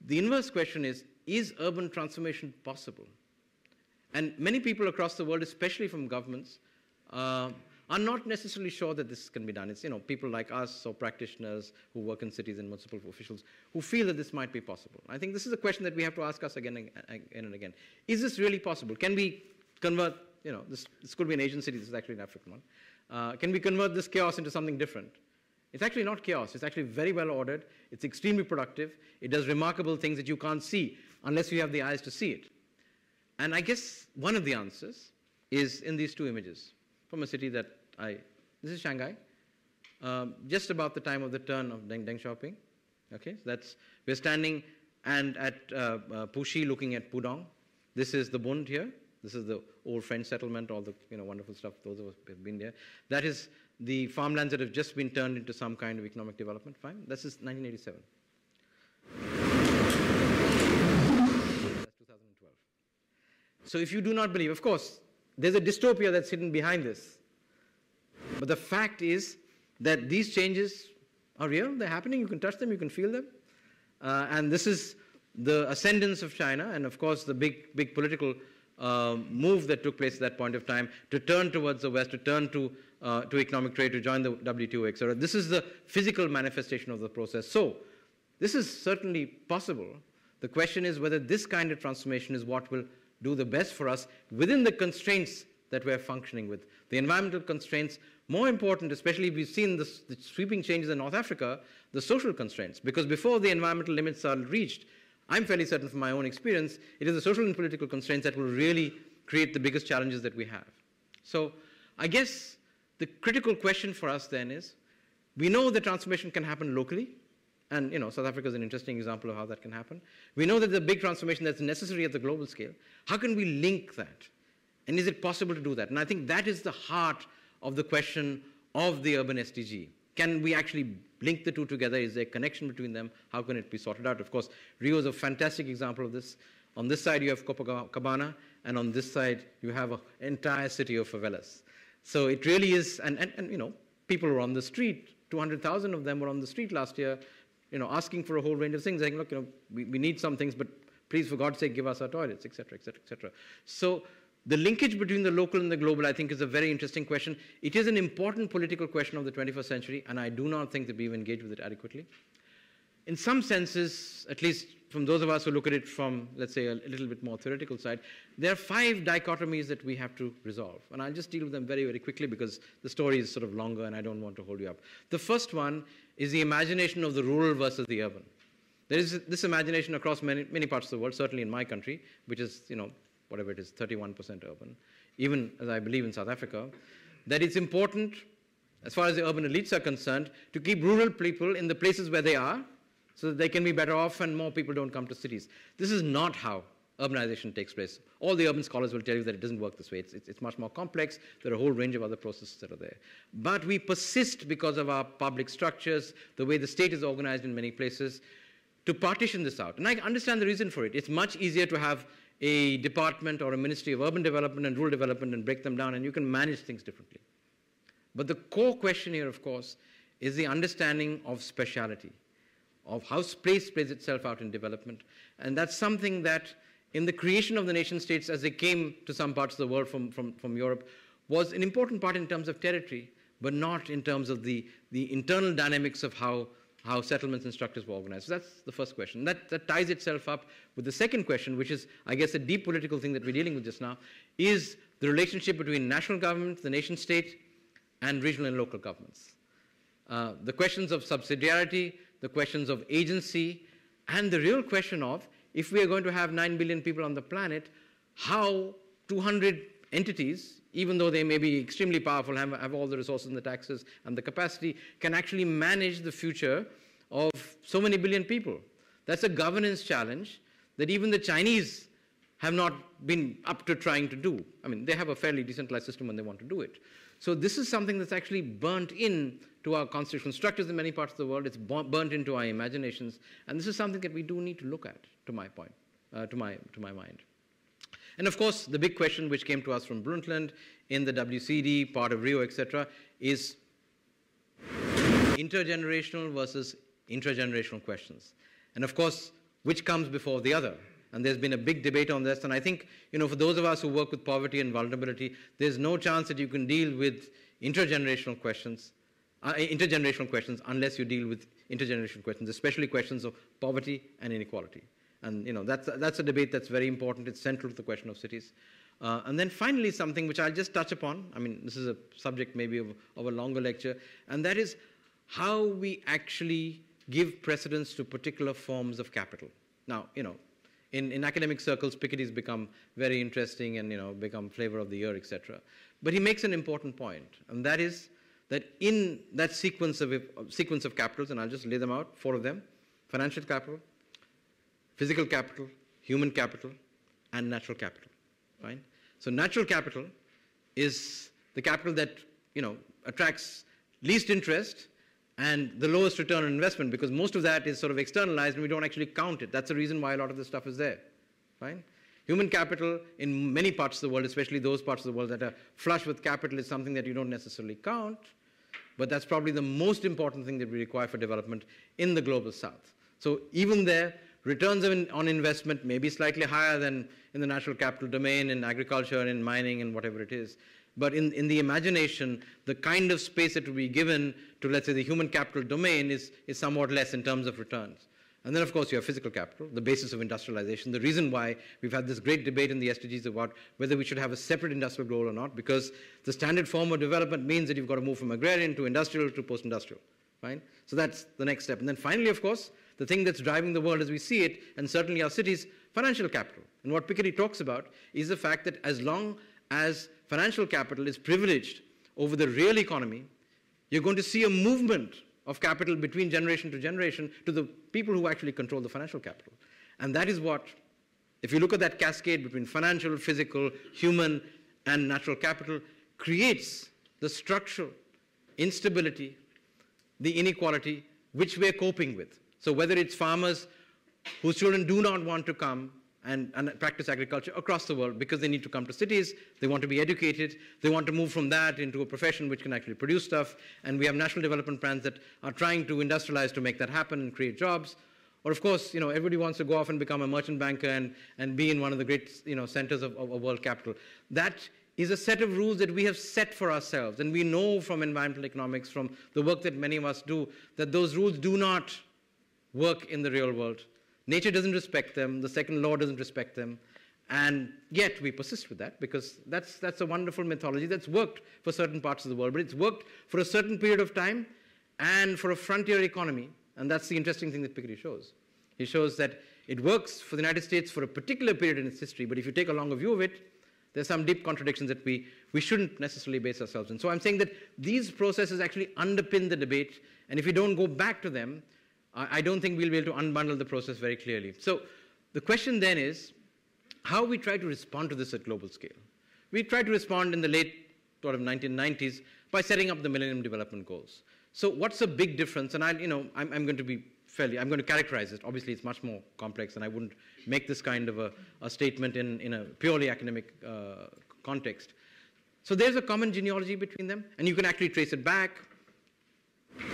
The inverse question is urban transformation possible? And many people across the world, especially from governments, are not necessarily sure that this can be done. It's, people like us or practitioners who work in cities and municipal officials who feel that this might be possible. I think this is a question that we have to ask us again and again. Is this really possible? Can we convert, this could be an Asian city, this is actually an African one. Can we convert this chaos into something different? It's actually not chaos. It's actually very well ordered. It's extremely productive. It does remarkable things that you can't see unless you have the eyes to see it. And I guess one of the answers is in these two images from a city that this is Shanghai, just about the time of the turn of Deng Xiaoping. Okay, so we're standing and at Puxi looking at Pudong. This is the Bund here. This is the old French settlement, all the wonderful stuff, those of us who have been there. That is the farmlands that have just been turned into some kind of economic development. Fine, this is 1987. That's 2012. So if you do not believe, of course, there's a dystopia that's hidden behind this. But the fact is that these changes are real, they're happening, you can touch them, you can feel them. And this is the ascendance of China, and of course the big political move that took place at that point of time to turn towards the West, to turn to economic trade, to join the WTO, etc. This is the physical manifestation of the process. So this is certainly possible. The question is whether this kind of transformation is what will do the best for us within the constraints that we're functioning with. The environmental constraints, more important, especially if we've seen the sweeping changes in North Africa, the social constraints. Because before the environmental limits are reached, I'm fairly certain from my own experience, it is the social and political constraints that will really create the biggest challenges that we have. So I guess the critical question for us then is, we know that transformation can happen locally, and South Africa is an interesting example of how that can happen. We know that the big transformation that's necessary at the global scale, how can we link that? And is it possible to do that? And I think that is the heart of the question of the urban SDG. Can we actually link the two together? Is there a connection between them? How can it be sorted out? Of course, Rio is a fantastic example of this. On this side, you have Copacabana, and on this side, you have an entire city of favelas. So it really is, and people were on the street. 200,000 of them were on the street last year, asking for a whole range of things, saying, look, we need some things, but please, for God's sake, give us our toilets, etc., etc., etc. So the linkage between the local and the global, I think, is a very interesting question. It is an important political question of the 21st century, and I do not think that we've engaged with it adequately. In some senses, at least from those of us who look at it from, let's say, a little bit more theoretical side, there are 5 dichotomies that we have to resolve. And I'll just deal with them very, very quickly because the story is sort of longer and I don't want to hold you up. The first one is the imagination of the rural versus the urban. There is this imagination across many parts of the world, certainly in my country, which is, whatever it is, 31% urban, even as I believe in South Africa, that it's important, as far as the urban elites are concerned, to keep rural people in the places where they are so that they can be better off and more people don't come to cities. This is not how urbanization takes place. All the urban scholars will tell you that it doesn't work this way. It's much more complex. There are a whole range of other processes that are there. But we persist because of our public structures, the way the state is organized in many places, to partition this out. And I understand the reason for it. It's much easier to have a department or a ministry of urban development and rural development and break them down, and you can manage things differently. But the core question here, of course, is the understanding of speciality, of how space plays itself out in development. And that's something that in the creation of the nation states as they came to some parts of the world from Europe was an important part in terms of territory, but not in terms of the internal dynamics of how settlements and structures were organized. So that's the first question. That ties itself up with the second question, which is, I guess, a deep political thing that we're dealing with just now, is the relationship between national government, the nation state, and regional and local governments. The questions of subsidiarity, the questions of agency, and the real question of, if we are going to have 9 billion people on the planet, how 200 entities, even though they may be extremely powerful, have all the resources and the taxes and the capacity, can actually manage the future of so many billion people. That's a governance challenge that even the Chinese have not been up to trying to do. I mean, they have a fairly decentralized system when they want to do it. So this is something that's actually burnt in to our constitutional structures in many parts of the world. It's burnt into our imaginations. And this is something that we do need to look at, to my point, to my mind. And of course, the big question which came to us from Brundtland in the WCD, part of Rio, etc., is intergenerational versus intragenerational questions. And of course, which comes before the other? And there's been a big debate on this. And I think, for those of us who work with poverty and vulnerability, there's no chance that you can deal with intergenerational questions unless you deal with intergenerational questions, especially questions of poverty and inequality. And that's a debate that's very important. It's central to the question of cities. And then finally, something which I'll just touch upon. I mean, this is a subject maybe of a longer lecture, and that is how we actually give precedence to particular forms of capital. Now, in academic circles, Piketty's become very interesting and, become flavor of the year, etc. But he makes an important point, and that is that in that sequence of capitals, and I'll just lay them out, 4 of them: financial capital, physical capital, human capital, and natural capital. Fine? So natural capital is the capital that, attracts least interest and the lowest return on investment, because most of that is sort of externalized and we don't actually count it. That's the reason why a lot of this stuff is there. Fine? Human capital in many parts of the world, especially those parts of the world that are flush with capital, is something that you don't necessarily count, but that's probably the most important thing that we require for development in the global south. So even there, returns on investment may be slightly higher than in the natural capital domain, in agriculture, in mining, and whatever it is. But in the imagination, the kind of space that will be given to, let's say, the human capital domain is somewhat less in terms of returns. And then, of course, you have physical capital, the basis of industrialization. The reason why we've had this great debate in the SDGs about whether we should have a separate industrial goal or not, because the standard form of development means that you've got to move from agrarian to industrial to post-industrial. Fine? So that's the next step. And then finally, of course, the thing that's driving the world as we see it, and certainly our cities, financial capital. And what Piketty talks about is the fact that as long as financial capital is privileged over the real economy, you're going to see a movement of capital between generation to generation to the people who actually control the financial capital. And that is what, if you look at that cascade between financial, physical, human, and natural capital, creates the structural instability, the inequality, which we're coping with. So whether it's farmers whose children do not want to come and practice agriculture across the world because they need to come to cities, they want to be educated, they want to move from that into a profession which can actually produce stuff, and we have national development plans that are trying to industrialize to make that happen and create jobs. Or of course, everybody wants to go off and become a merchant banker and be in one of the great, centers of world capital. That is a set of rules that we have set for ourselves, and we know from environmental economics, from the work that many of us do, that those rules do not work in the real world. Nature doesn't respect them, the second law doesn't respect them, and yet we persist with that because that's a wonderful mythology that's worked for certain parts of the world, but it's worked for a certain period of time and for a frontier economy, and that's the interesting thing that Piketty shows. He shows that it works for the United States for a particular period in its history, but if you take a longer view of it, there's some deep contradictions that we shouldn't necessarily base ourselves in. So I'm saying that these processes actually underpin the debate, and if we don't go back to them, I don't think we'll be able to unbundle the process very clearly. So the question then is how we try to respond to this at global scale. We tried to respond in the late sort of 1990s by setting up the Millennium Development Goals. So what's the big difference? And I'm going to be I'm going to characterize it. Obviously, it's much more complex, and I wouldn't make this kind of a statement in a purely academic context. So there's a common genealogy between them, and you can actually trace it back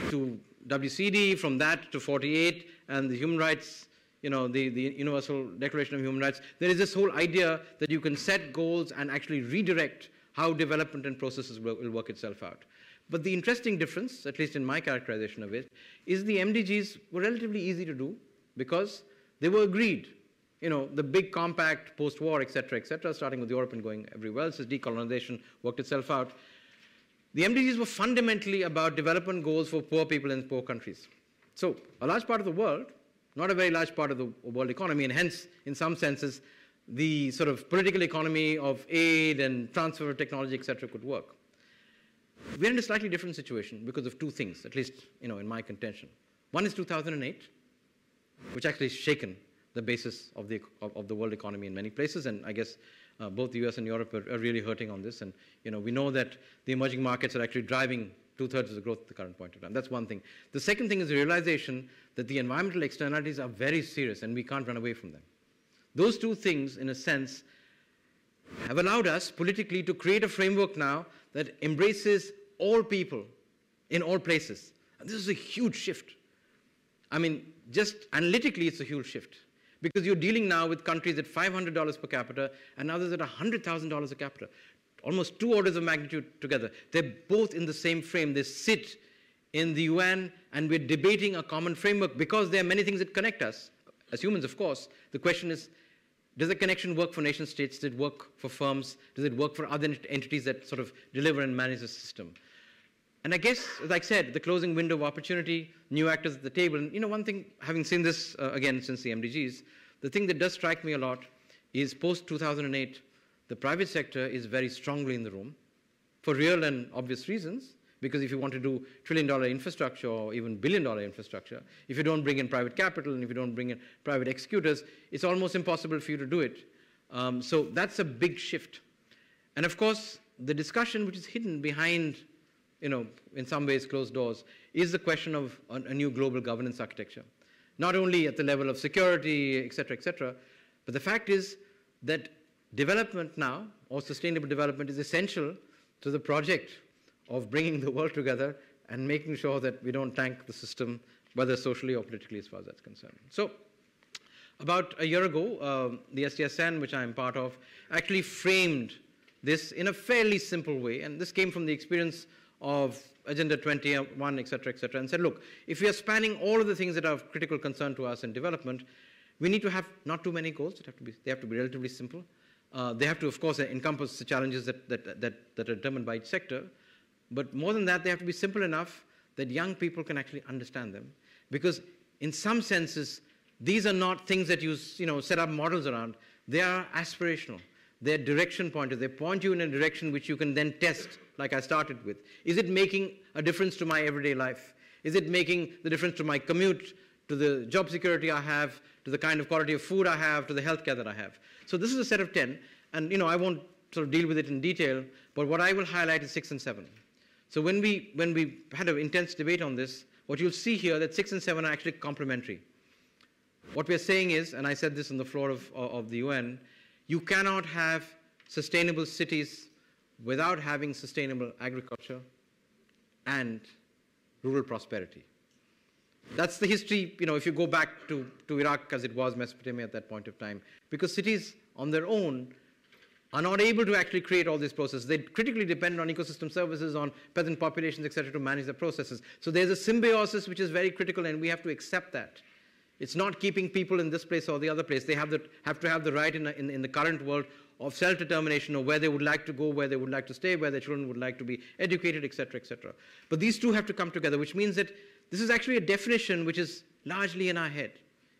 to WCD, from that to 48, and the human rights, the Universal Declaration of Human Rights. There is this whole idea that you can set goals and actually redirect how development and processes will work itself out. But the interesting difference, at least in my characterization of it, is the MDGs were relatively easy to do because they were agreed. The big compact post-war, et cetera, starting with Europe and going everywhere else as decolonization worked itself out. The MDGs were fundamentally about development goals for poor people in poor countries. So a large part of the world, not a very large part of the world economy, and hence, in some senses, the sort of political economy of aid and transfer of technology, et cetera, could work. We're in a slightly different situation because of two things, at least in my contention. One is 2008, which actually has shaken the basis of the world economy in many places, and I guess both the US and Europe are really hurting on this, and we know that the emerging markets are actually driving 2/3 of the growth at the current point in time. That's one thing. The second thing is the realization that the environmental externalities are very serious and we can't run away from them. Those two things, in a sense, have allowed us politically to create a framework now that embraces all people in all places. And this is a huge shift. I mean, just analytically, it's a huge shift. Because you're dealing now with countries at $500 per capita and others at $100,000 a capita. Almost 2 orders of magnitude together. They're both in the same frame. They sit in the UN, and we're debating a common framework because there are many things that connect us. As humans, of course, the question is, does the connection work for nation states? Does it work for firms? Does it work for other entities that sort of deliver and manage the system? And I guess, like I said, the closing window of opportunity, new actors at the table. And one thing, having seen this again since the MDGs, the thing that does strike me a lot is post-2008, the private sector is very strongly in the room for real and obvious reasons, because if you want to do trillion-dollar infrastructure or even billion-dollar infrastructure, if you don't bring in private capital and if you don't bring in private executors, it's almost impossible for you to do it. So that's a big shift. And of course, the discussion which is hidden behind, in some ways closed doors, is the question of a new global governance architecture. Not only at the level of security, et cetera, but the fact is that development now, or sustainable development, is essential to the project of bringing the world together and making sure that we don't tank the system, whether socially or politically, as far as that's concerned. So, about a year ago, the SDSN, which I'm part of, actually framed this in a fairly simple way, and this came from the experience of Agenda 21, et cetera, and said, look, if we are spanning all of the things that are of critical concern to us in development, we need to have not too many goals. They have to be relatively simple. They have to, of course, encompass the challenges that are determined by each sector. But more than that, they have to be simple enough that young people can actually understand them. Because in some senses, these are not things that you set up models around. They are aspirational. They're direction pointers. They point you in a direction which you can then test, like I started with. Is it making a difference to my everyday life? Is it making the difference to my commute, to the job security I have, to the kind of quality of food I have, to the healthcare that I have? So this is a set of 10, and I won't sort of deal with it in detail, but what I will highlight is 6 and 7. So when we had an intense debate on this, what you'll see here that 6 and 7 are actually complementary. What we're saying is, and I said this on the floor of the UN, you cannot have sustainable cities without having sustainable agriculture and rural prosperity. That's the history, if you go back to Iraq as it was Mesopotamia at that point of time, because cities on their own are not able to actually create all these processes. They critically depend on ecosystem services, on peasant populations, etc., to manage the processes. So there's a symbiosis which is very critical, and we have to accept that. It's not keeping people in this place or the other place. They have to have the right in the current world of self-determination of where they would like to go, where they would like to stay, where their children would like to be educated, etc., etc. But these two have to come together, which means that this is actually a definition which is largely in our head.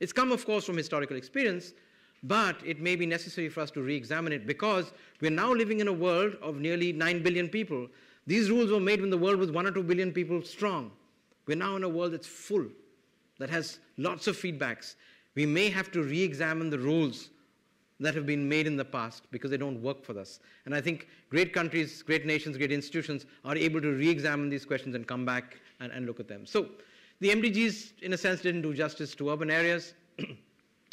It's come, of course, from historical experience, but it may be necessary for us to re-examine it because we're now living in a world of nearly 9 billion people. These rules were made when the world was 1 or 2 billion people strong. We're now in a world that's full, that has lots of feedbacks. We may have to re-examine the rules that have been made in the past because they don't work for us. And I think great countries, great nations, great institutions are able to re-examine these questions and come back and look at them. So the MDGs, in a sense, didn't do justice to urban areas.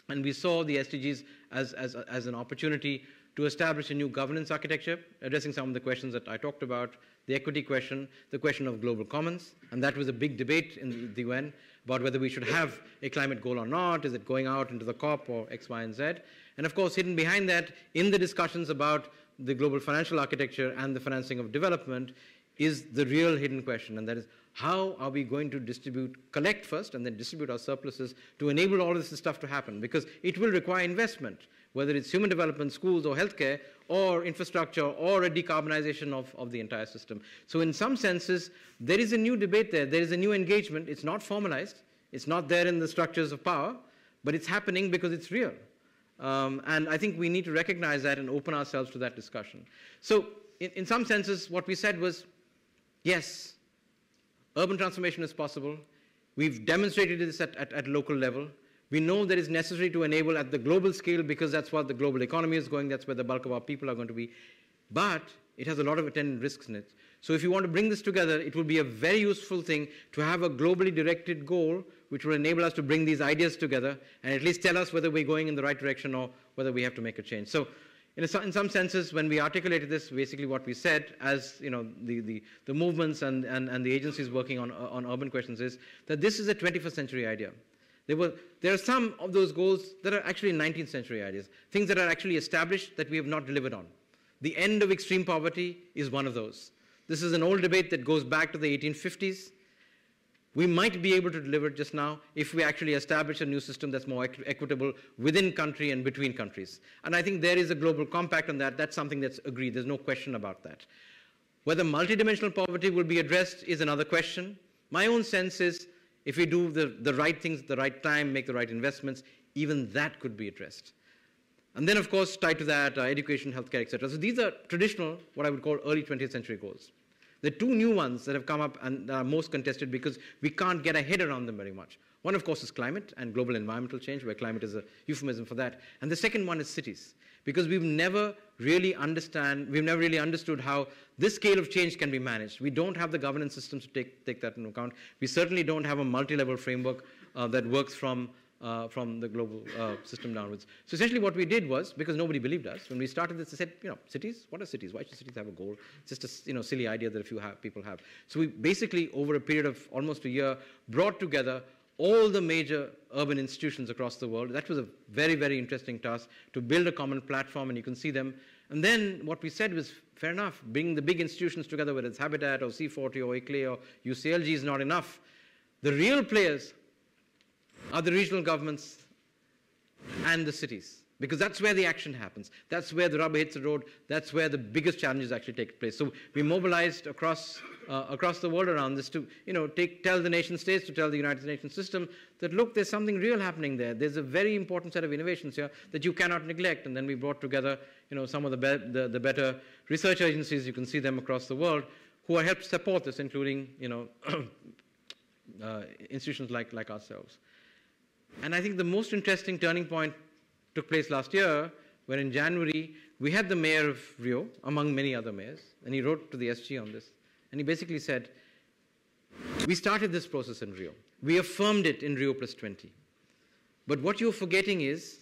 And we saw the SDGs as an opportunity to establish a new governance architecture, addressing some of the questions that I talked about, the equity question, the question of global commons, and that was a big debate in the UN about whether we should have a climate goal or not, is it going out into the COP or X, Y, and Z. And of course, hidden behind that, in the discussions about the global financial architecture and the financing of development, is the real hidden question, and that is, how are we going to collect first and then distribute our surpluses to enable all this stuff to happen? Because it will require investment, whether it's human development, schools, or healthcare, or infrastructure, or a decarbonization of the entire system. So in some senses, there is a new debate there. There is a new engagement. It's not formalized. It's not there in the structures of power, but it's happening because it's real. And I think we need to recognize that and open ourselves to that discussion. So in some senses, what we said was, yes, urban transformation is possible. We've demonstrated this at local level. We know that it's necessary to enable at the global scale because that's what the global economy is going, that's where the bulk of our people are going to be. But it has a lot of attendant risks in it. So if you want to bring this together, it will be a very useful thing to have a globally directed goal which will enable us to bring these ideas together and at least tell us whether we're going in the right direction or whether we have to make a change. So in some senses, when we articulated this, basically what we said as the movements and the agencies working on urban questions is that this is a 21st century idea. There are some of those goals that are actually 19th century ideas, things that are actually established that we have not delivered on. The end of extreme poverty is one of those. This is an old debate that goes back to the 1850s. We might be able to deliver it just now if we actually establish a new system that's more equitable within country and between countries. And I think there is a global compact on that. That's something that's agreed. There's no question about that. Whether multidimensional poverty will be addressed is another question. My own sense is if we do the right things at the right time, make the right investments, even that could be addressed. And then, of course, tied to that, education, healthcare, etc. So these are traditional, what I would call early 20th century goals. The two new ones that have come up and are most contested because we can't get a head around them very much. One, of course, is climate and global environmental change, where climate is a euphemism for that. And the second one is cities, because we've never really understood how this scale of change can be managed. We don't have the governance systems to take that into account. We certainly don't have a multi-level framework that works from the global system downwards. So essentially what we did was, because nobody believed us, when we started this, they said, cities? What are cities? Why should cities have a goal? It's just a silly idea that a few people have. So we basically, over a period of almost a year, brought together all the major urban institutions across the world. That was a very, very interesting task, to build a common platform, and you can see them. And then what we said was, fair enough, bring the big institutions together, whether it's Habitat or C40 or ICLE or UCLG is not enough. The real players are the regional governments and the cities, because that's where the action happens. That's where the rubber hits the road. That's where the biggest challenges actually take place. So we mobilized across the world around this to, tell the nation states, to tell the United Nations system that, look, there's something real happening there. There's a very important set of innovations here that you cannot neglect. And then we brought together, some of the better research agencies. You can see them across the world who are helped support this, including, institutions like ourselves. And I think the most interesting turning point took place last year, where in January, we had the mayor of Rio, among many other mayors, and he wrote to the SG on this. And he basically said, we started this process in Rio. We affirmed it in Rio +20. But what you're forgetting is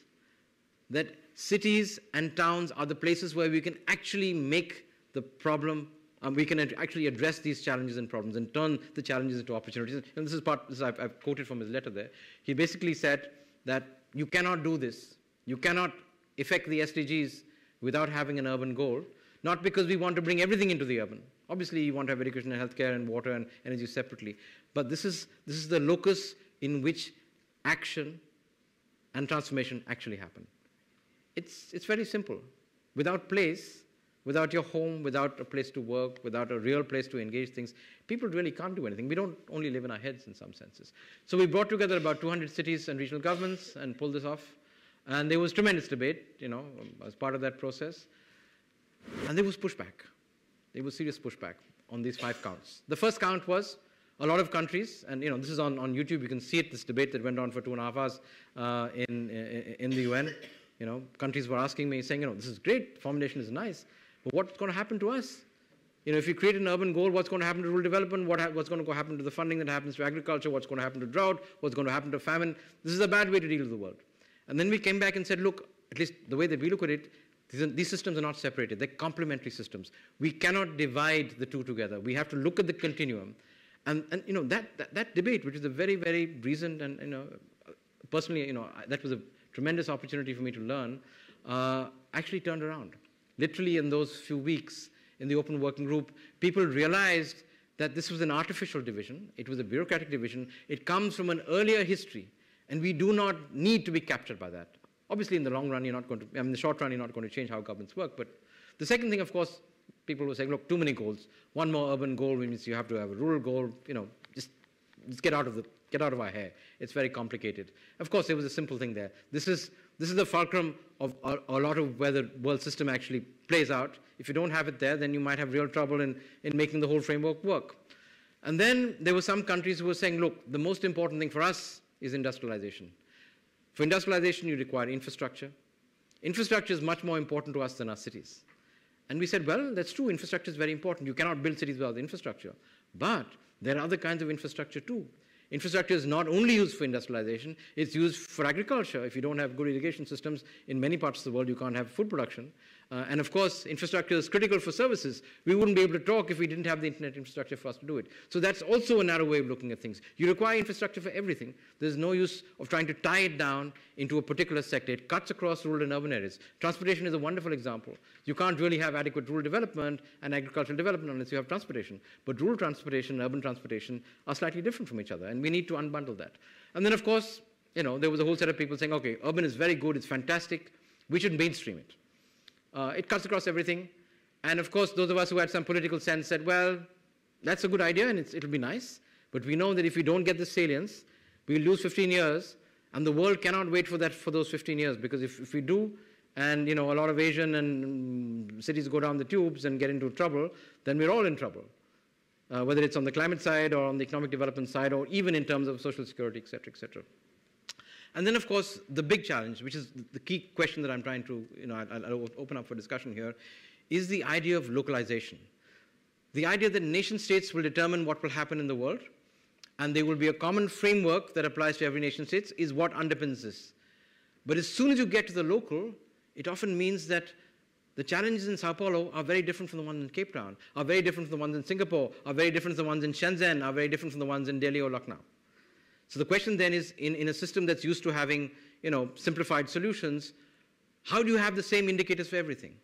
that cities and towns are the places where we can actually make the problem, we can actually address these challenges and problems and turn the challenges into opportunities. And this is I've quoted from his letter there. He basically said that you cannot do this. You cannot effect the SDGs without having an urban goal, not because we want to bring everything into the urban. Obviously, you want to have education and healthcare and water and energy separately. But this is the locus in which action and transformation actually happen. It's very simple. Without place, without your home, without a place to work, without a real place to engage things, people really can't do anything. We don't only live in our heads in some senses. So we brought together about 200 cities and regional governments and pulled this off. And there was tremendous debate, as part of that process. And there was pushback. There was serious pushback on these 5 counts. The first count was a lot of countries, and this is on YouTube. You can see it, this debate that went on for 2.5 hours in the UN. Countries were asking me, saying, this is great, formulation is nice, but what's going to happen to us? If you create an urban goal, what's going to happen to rural development? What's going to happen to the funding that happens to agriculture? What's going to happen to drought? What's going to happen to famine? This is a bad way to deal with the world. And then we came back and said, look, at least the way that we look at it, these systems are not separated. They're complementary systems. We cannot divide the two together. We have to look at the continuum. And that debate, which is a very, very reasoned and, personally, that was a tremendous opportunity for me to learn, actually turned around. Literally in those few weeks in the open working group, people realized that this was an artificial division. It was a bureaucratic division. It comes from an earlier history. And we do not need to be captured by that. Obviously, in the long run, in the short run, you're not going to change how governments work. But the second thing, of course, people were saying, look, too many goals. One more urban goal means you have to have a rural goal. Just get out of our hair. It's very complicated. Of course, there was a simple thing there. This is the fulcrum of a lot of where the world system actually plays out. If you don't have it there, then you might have real trouble in making the whole framework work. And then there were some countries who were saying, look, the most important thing for us is industrialization. For industrialization, you require infrastructure. Infrastructure is much more important to us than our cities. And we said, well, that's true. Infrastructure is very important. You cannot build cities without infrastructure. But there are other kinds of infrastructure too. Infrastructure is not only used for industrialization, it's used for agriculture. If you don't have good irrigation systems, in many parts of the world, you can't have food production. And of course, infrastructure is critical for services. We wouldn't be able to talk if we didn't have the internet infrastructure for us to do it. So that's also a narrow way of looking at things. You require infrastructure for everything. There's no use of trying to tie it down into a particular sector. It cuts across rural and urban areas. Transportation is a wonderful example. You can't really have adequate rural development and agricultural development unless you have transportation. But rural transportation and urban transportation are slightly different from each other, and we need to unbundle that. And then, of course, there was a whole set of people saying, okay, urban is very good, it's fantastic, we should mainstream it. It cuts across everything. And of course, those of us who had some political sense said, well, that's a good idea and it'll be nice, but we know that if we don't get the salience, we'll lose 15 years, and the world cannot wait for those 15 years, because if we do, and a lot of Asian and cities go down the tubes and get into trouble, then we're all in trouble, whether it's on the climate side or on the economic development side, or even in terms of social security, et cetera, et cetera. And then, of course, the big challenge, which is the key question that I'm trying to, I'll open up for discussion here, is the idea of localization. The idea that nation states will determine what will happen in the world, and there will be a common framework that applies to every nation state is what underpins this. But as soon as you get to the local, it often means that the challenges in Sao Paulo are very different from the ones in Cape Town, are very different from the ones in Singapore, are very different from the ones in Shenzhen, are very different from the ones in Delhi or Lucknow. So the question then is, in a system that's used to having, simplified solutions, how do you have the same indicators for everything?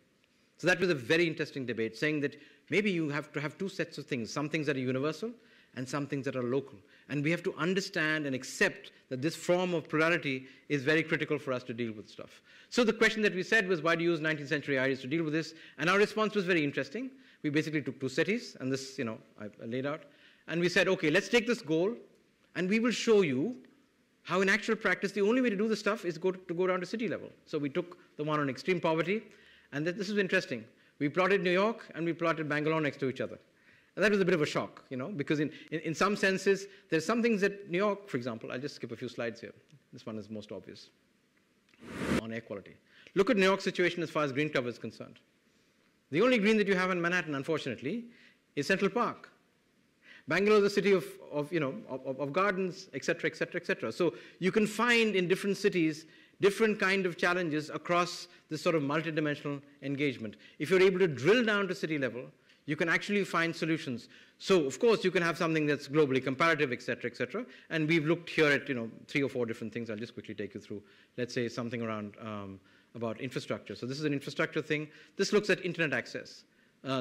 So that was a very interesting debate, saying that maybe you have to have two sets of things, some things that are universal and some things that are local. And we have to understand and accept that this form of plurality is very critical for us to deal with stuff. So the question that we said was, why do you use 19th century ideas to deal with this? And our response was very interesting. We basically took two cities, and this, I laid out. And we said, okay, let's take this goal, and we will show you how in actual practice the only way to do this stuff is to go down to city level. So we took the one on extreme poverty, and this is interesting. We plotted New York and we plotted Bangalore next to each other. And that was a bit of a shock, because in some senses, there's some things that New York, for example, I'll just skip a few slides here. This one is most obvious on air quality. Look at New York's situation as far as green cover is concerned. The only green that you have in Manhattan, unfortunately, is Central Park. Bangalore is a city of gardens, et cetera, et cetera, et cetera. So you can find in different cities different kind of challenges across this sort of multidimensional engagement. If you're able to drill down to city level, you can actually find solutions. So, of course, you can have something that's globally comparative, et cetera, et cetera. And we've looked here at 3 or 4 different things. I'll just quickly take you through. Let's say something around about infrastructure. So this is an infrastructure thing. This looks at internet access.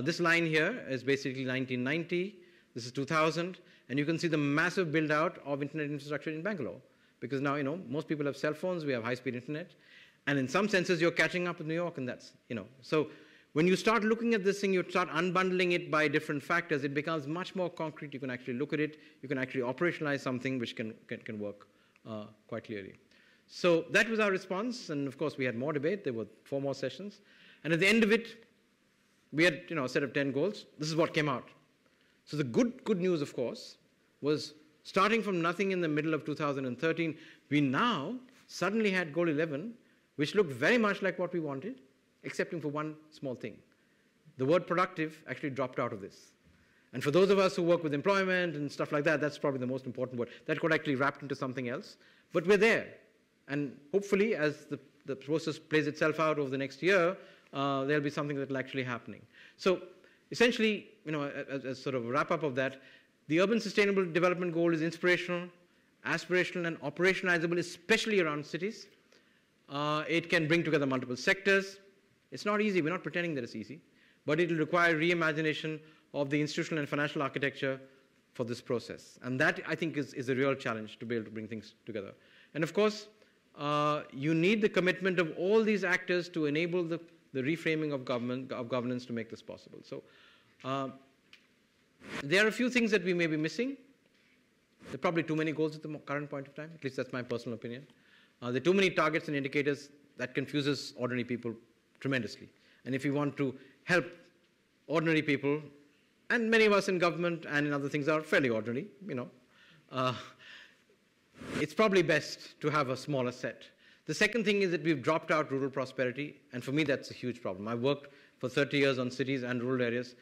This line here is basically 1990. This is 2000. And you can see the massive build-out of internet infrastructure in Bangalore. Because now, most people have cell phones, we have high-speed internet. And in some senses, you're catching up with New York, and that's, So when you start looking at this thing, you start unbundling it by different factors, it becomes much more concrete. You can actually look at it. You can actually operationalize something which can work quite clearly. So that was our response. And, of course, we had more debate. There were 4 more sessions. And at the end of it, we had a set of 10 goals. This is what came out. So the good news, of course, was starting from nothing in the middle of 2013, we now suddenly had goal 11, which looked very much like what we wanted, excepting for one small thing. The word productive actually dropped out of this. And for those of us who work with employment and stuff like that, that's probably the most important word. That got actually wrapped into something else. But we're there. And hopefully, as the process plays itself out over the next year, there'll be something that will actually happening. So essentially, as sort of a wrap-up of that, the Urban Sustainable Development Goal is inspirational, aspirational, and operationalizable, especially around cities. It can bring together multiple sectors. It's not easy. We're not pretending that it's easy. But it will require reimagination of the institutional and financial architecture for this process. And that, I think, is a real challenge to be able to bring things together. And, of course, you need the commitment of all these actors to enable the reframing of governance to make this possible. So there are a few things that we may be missing. There are probably too many goals at the current point of time. At least that's my personal opinion. There are too many targets and indicators that confuses ordinary people tremendously. And if we want to help ordinary people, and many of us in government and in other things are fairly ordinary, it's probably best to have a smaller set. The second thing is that we've dropped out rural prosperity, and for me that's a huge problem. I've worked for 30 years on cities and rural areas.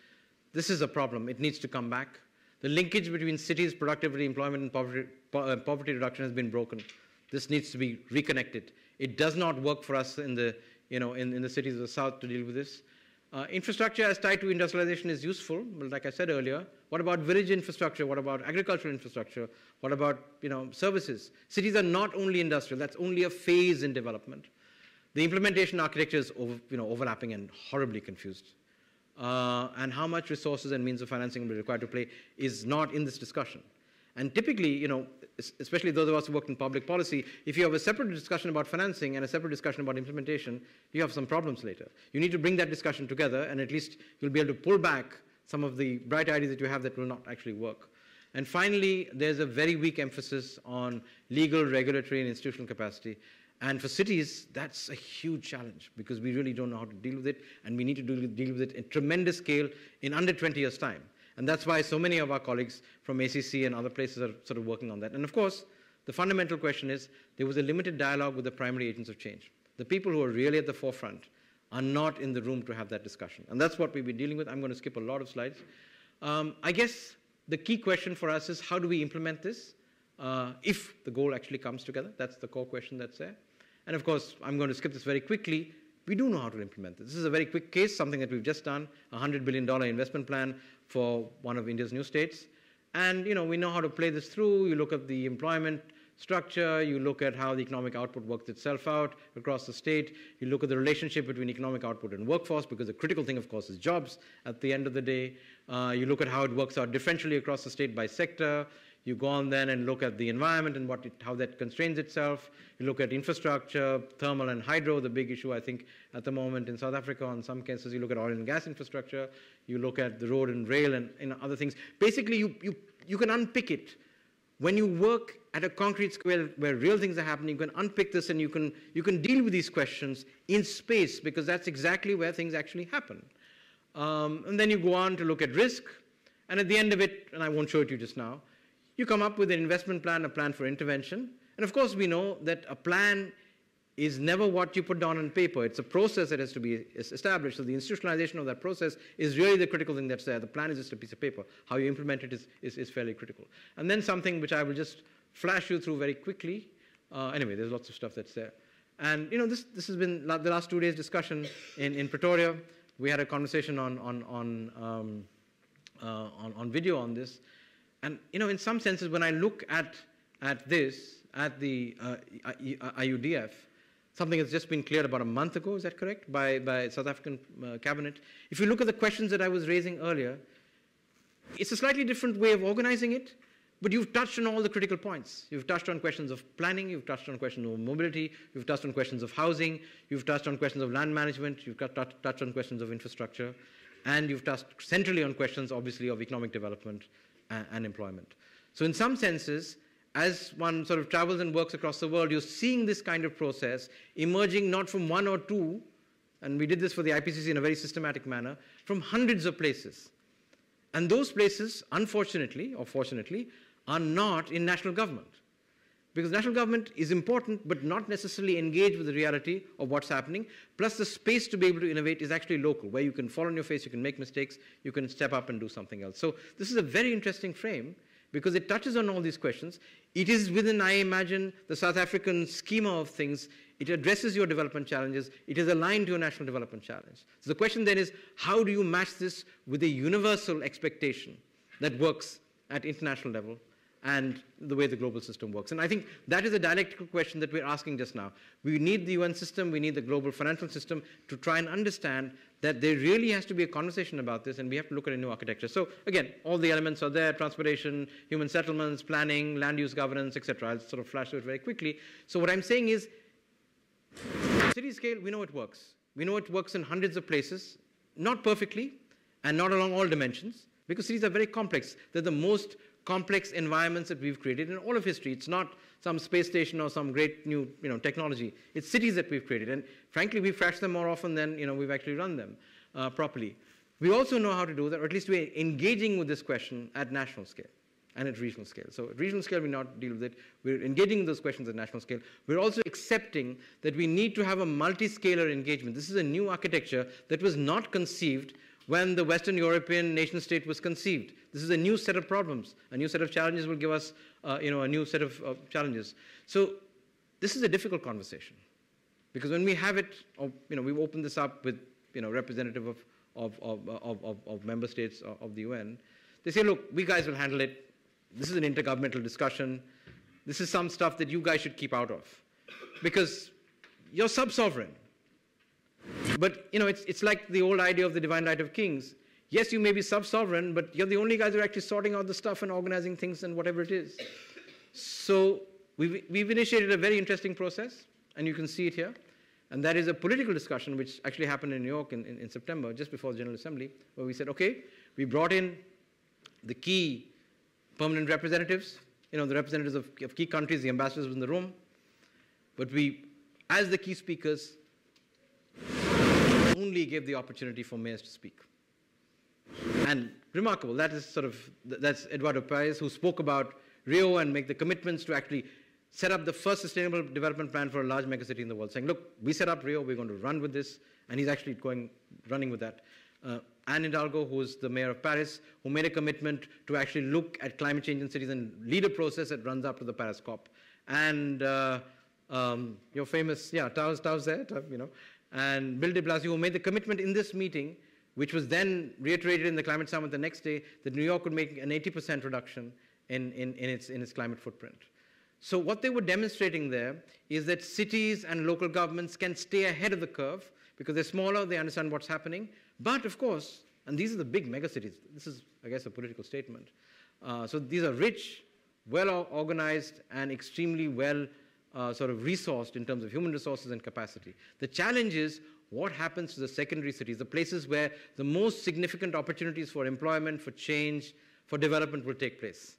This is a problem. It needs to come back. The linkage between cities, productivity, employment, and poverty reduction has been broken. This needs to be reconnected. It does not work for us in the cities of the South to deal with this. Infrastructure as tied to industrialization is useful, but like I said earlier, what about village infrastructure? What about agricultural infrastructure? What about services? Cities are not only industrial. That's only a phase in development. The implementation architecture is overlapping and horribly confused. And how much resources and means of financing will be required to play is not in this discussion. And typically, especially those of us who work in public policy, if you have a separate discussion about financing and a separate discussion about implementation, you have some problems later. You need to bring that discussion together, and at least you'll be able to pull back some of the bright ideas that you have that will not actually work. And finally, there's a very weak emphasis on legal, regulatory, and institutional capacity. And for cities, that's a huge challenge because we really don't know how to deal with it, and we need to deal with it at tremendous scale in under 20 years' time. And that's why so many of our colleagues from ACC and other places are sort of working on that. And of course, the fundamental question is there was a limited dialogue with the primary agents of change. The people who are really at the forefront are not in the room to have that discussion. And that's what we've been dealing with. I'm going to skip a lot of slides. I guess the key question for us is how do we implement this if the goal actually comes together? That's the core question that's there. And of course, I'm going to skip this very quickly. We do know how to implement this. This is a very quick case, something that we've just done, a $100 billion investment plan for one of India's new states. And we know how to play this through. You look at the employment structure, you look at how the economic output works itself out across the state, you look at the relationship between economic output and workforce, because the critical thing, of course, is jobs at the end of the day. You look at how it works out differentially across the state by sector. You go on then and look at the environment and how that constrains itself. You look at infrastructure, thermal and hydro, the big issue, I think, at the moment in South Africa. In some cases, you look at oil and gas infrastructure. You look at the road and rail and other things. Basically, you can unpick it. When you work at a concrete scale where real things are happening, you can unpick this and you can deal with these questions in space, because that's exactly where things actually happen. And then you go on to look at risk. And at the end of it, and I won't show it to you just now, you come up with an investment plan, a plan for intervention. And of course, we know that a plan is never what you put down on paper. It's a process that has to be established. So the institutionalization of that process is really the critical thing that's there. The plan is just a piece of paper. How you implement it is fairly critical. And then something which I will just flash you through very quickly. Anyway, there's lots of stuff that's there. And this has been the last 2 days' discussion in Pretoria. We had a conversation on video on this. And in some senses, when I look at this, at the IUDF, something that's just been cleared about a month ago, is that correct, by South African cabinet. If you look at the questions that I was raising earlier, it's a slightly different way of organizing it, but you've touched on all the critical points. You've touched on questions of planning, you've touched on questions of mobility, you've touched on questions of housing, you've touched on questions of land management, you've touched on questions of infrastructure, and you've touched centrally on questions, obviously, of economic development and employment. So in some senses, as one sort of travels and works across the world, you're seeing this kind of process emerging not from one or two, and we did this for the IPCC in a very systematic manner, from hundreds of places. And those places, unfortunately or fortunately, are not in national government. Because national government is important, but not necessarily engaged with the reality of what's happening. Plus, the space to be able to innovate is actually local, where you can fall on your face, you can make mistakes, you can step up and do something else. So this is a very interesting frame, because it touches on all these questions. It is within, I imagine, the South African schema of things. It addresses your development challenges. It is aligned to your national development challenge. So the question then is, how do you match this with a universal expectation that works at international level and the way the global system works? And I think that is a dialectical question that we're asking just now. We need the UN system, we need the global financial system to try and understand that there really has to be a conversation about this, and we have to look at a new architecture. So again, all the elements are there: transportation, human settlements, planning, land use governance, etc. I'll sort of flash through it very quickly. So what I'm saying is, city scale, we know it works. We know it works in hundreds of places, not perfectly, and not along all dimensions, because cities are very complex. They're the most complex environments that we've created in all of history. It's not some space station or some great new technology. It's cities that we've created. And frankly, we've crashed them more often than we've actually run them properly. We also know how to do that, or at least we're engaging with this question at national scale and at regional scale. So at regional scale, we not deal with it. We're engaging with those questions at national scale. We're also accepting that we need to have a multi-scalar engagement. This is a new architecture that was not conceived when the Western European nation state was conceived. This is a new set of problems. A new set of challenges will give us a new set of challenges. So this is a difficult conversation, because when we have it, we've opened this up with representative of member states of the UN. They say, look, we guys will handle it. This is an intergovernmental discussion. This is some stuff that you guys should keep out of, because you're sub-sovereign. But it's like the old idea of the divine right of kings. yes, you may be sub-sovereign, but you're the only guys who are actually sorting out the stuff and organizing things and whatever it is. So we've initiated a very interesting process, and you can see it here. And that is a political discussion which actually happened in New York in September, just before the General Assembly, where we said, okay, we brought in the key permanent representatives, the representatives of key countries, the ambassadors in the room, but we, as the key speakers, only gave the opportunity for mayors to speak. And remarkable, that's Eduardo Paes, who spoke about Rio and make the commitments to actually set up the first sustainable development plan for a large megacity in the world, saying, look, we set up Rio, we're going to run with this, and he's actually running with that. Anne Hidalgo, who's the mayor of Paris, who made a commitment to actually look at climate change in cities and lead a process that runs up to the Paris COP. And your famous, Tao's there, and Bill de Blasio, who made the commitment in this meeting, which was then reiterated in the climate summit the next day, that New York would make an 80% reduction in its climate footprint. So what they were demonstrating there is that cities and local governments can stay ahead of the curve because they're smaller, they understand what's happening. But of course, and these are the big megacities, this is, I guess, a political statement. So these are rich, well-organized, and extremely well resourced in terms of human resources and capacity. The challenge is what happens to the secondary cities, the places where the most significant opportunities for employment, for change, for development will take place.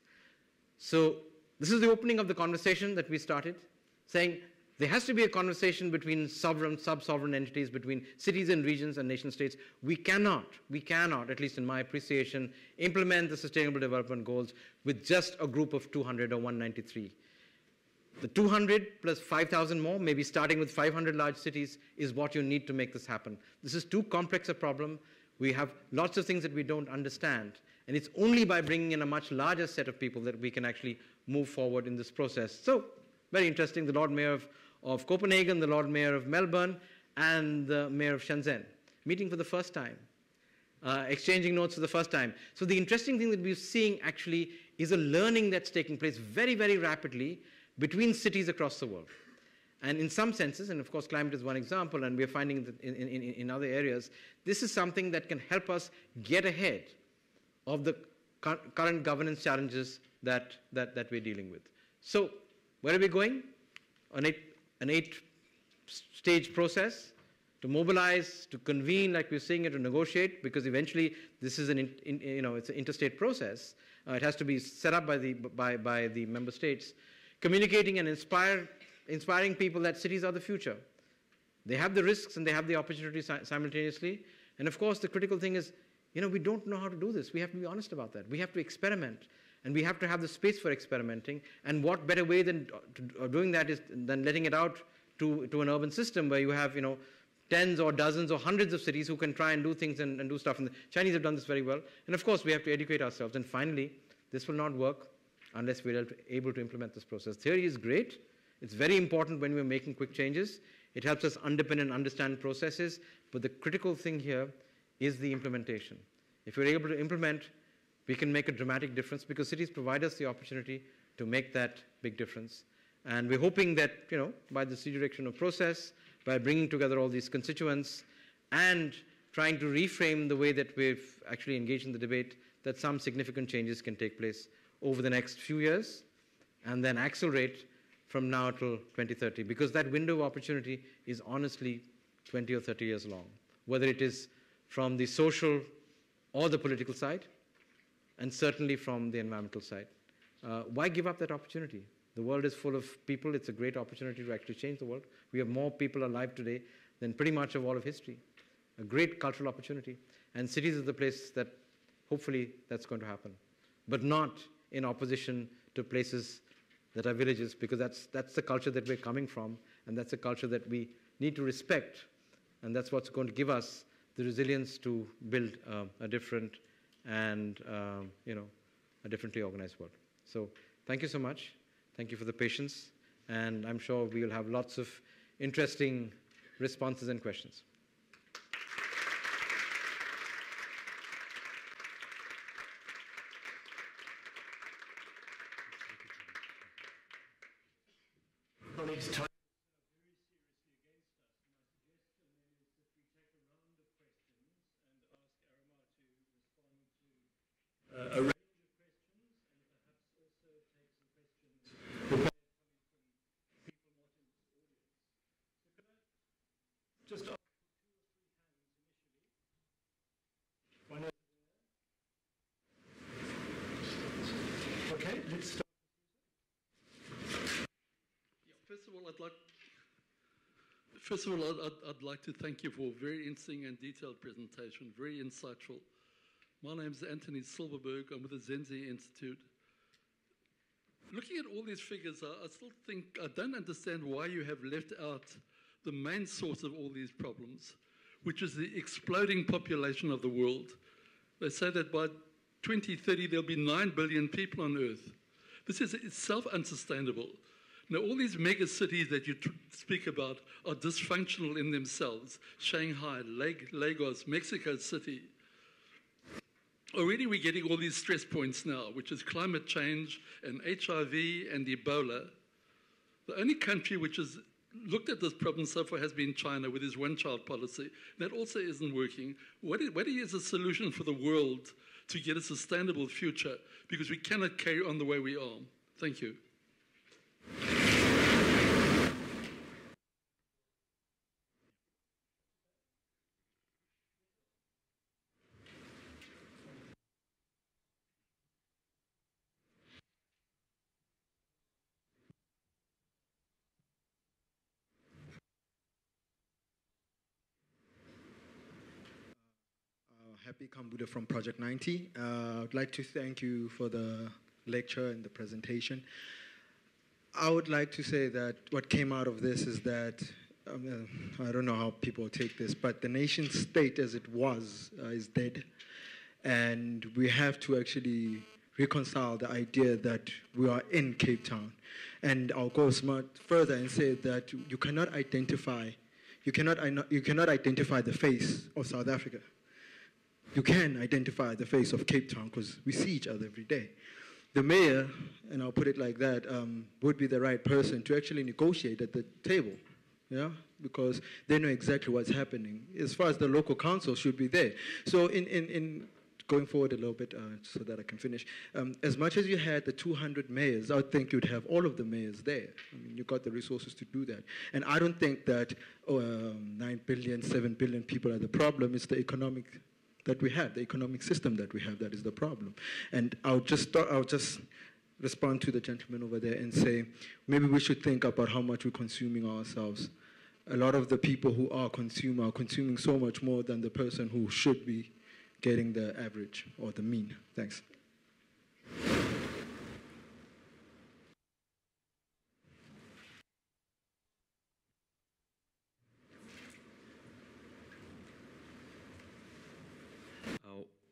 So this is the opening of the conversation that we started, saying there has to be a conversation between sovereign, sub-sovereign entities, between cities and regions and nation states. We cannot, at least in my appreciation, implement the Sustainable Development Goals with just a group of 200 or 193. The 200 plus 5,000 more, maybe starting with 500 large cities, is what you need to make this happen. This is too complex a problem. We have lots of things that we don't understand. And it's only by bringing in a much larger set of people that we can actually move forward in this process. So, very interesting, the Lord Mayor of Copenhagen, the Lord Mayor of Melbourne, and the Mayor of Shenzhen, meeting for the first time, exchanging notes for the first time. So the interesting thing that we're seeing actually is a learning that's taking place very, very rapidly between cities across the world. And in some senses, and of course climate is one example, and we're finding that in other areas, this is something that can help us get ahead of the current governance challenges that we're dealing with. So where are we going? An eight-stage process to mobilize, to convene, like we're seeing it, to negotiate, because eventually this is it's an interstate process. It has to be set up by the member states, communicating and inspiring people that cities are the future. They have the risks and they have the opportunities simultaneously. And of course, the critical thing is, we don't know how to do this. We have to be honest about that. We have to experiment. And we have to have the space for experimenting. And what better way than doing that is than letting it out to an urban system where you have, tens or dozens or hundreds of cities who can try and do things and do stuff. And the Chinese have done this very well. And of course, we have to educate ourselves. And finally, this will not work unless we're able to implement this process. Theory is great. It's very important when we're making quick changes. It helps us underpin and understand processes. But the critical thing here is the implementation. If we're able to implement, we can make a dramatic difference because cities provide us the opportunity to make that big difference. And we're hoping that, by this direction of process, by bringing together all these constituents and trying to reframe the way that we've actually engaged in the debate, that some significant changes can take place over the next few years and then accelerate from now till 2030, because that window of opportunity is honestly 20 or 30 years long, whether it is from the social or the political side, and certainly from the environmental side. Why give up that opportunity? The world is full of people. It's a great opportunity to actually change the world. We have more people alive today than pretty much of all of history. A great cultural opportunity. And cities are the place that hopefully that's going to happen. But not in opposition to places that are villages, because that's the culture that we're coming from, and that's a culture that we need to respect. And that's what's going to give us the resilience to build a different and a differently organized world. So thank you so much. Thank you for the patience. And I'm sure we will have lots of interesting responses and questions. Colleagues, time. First of all, I'd like to thank you for a very interesting and detailed presentation, very insightful. My name is Anthony Silverberg. I'm with the Zenzi Institute. Looking at all these figures, I still think I don't understand why you have left out the main source of all these problems, which is the exploding population of the world. They say that by 2030 there'll be 9 billion people on Earth. This is itself unsustainable. Now, all these mega cities that you speak about are dysfunctional in themselves. Shanghai, Lagos, Mexico City. Already we're getting all these stress points now, which is climate change and HIV and Ebola. The only country which has looked at this problem so far has been China with its one-child policy. That also isn't working. What is the solution for the world to get a sustainable future? Because we cannot carry on the way we are. Thank you. Happy Kambuda from Project 90. I'd like to thank you for the lecture and the presentation. I would like to say that what came out of this is that, I don't know how people take this, but the nation state as it was is dead. And we have to actually reconcile the idea that we are in Cape Town. And I'll go much further and say that you cannot identify the face of South Africa. You can identify the face of Cape Town because we see each other every day. The mayor, and I'll put it like that, would be the right person to actually negotiate at the table, yeah, because they know exactly what's happening. As far as the local council should be there. So in going forward a little bit so that I can finish, as much as you had the 200 mayors, I would think you'd have all of the mayors there. I mean, you've got the resources to do that. And I don't think that 9 billion, 7 billion people are the problem. It's the economic that we have, the economic system that we have, that is the problem. And I'll just respond to the gentleman over there and say, maybe we should think about how much we're consuming ourselves. A lot of the people who are consuming so much more than the person who should be getting the average or the mean. Thanks.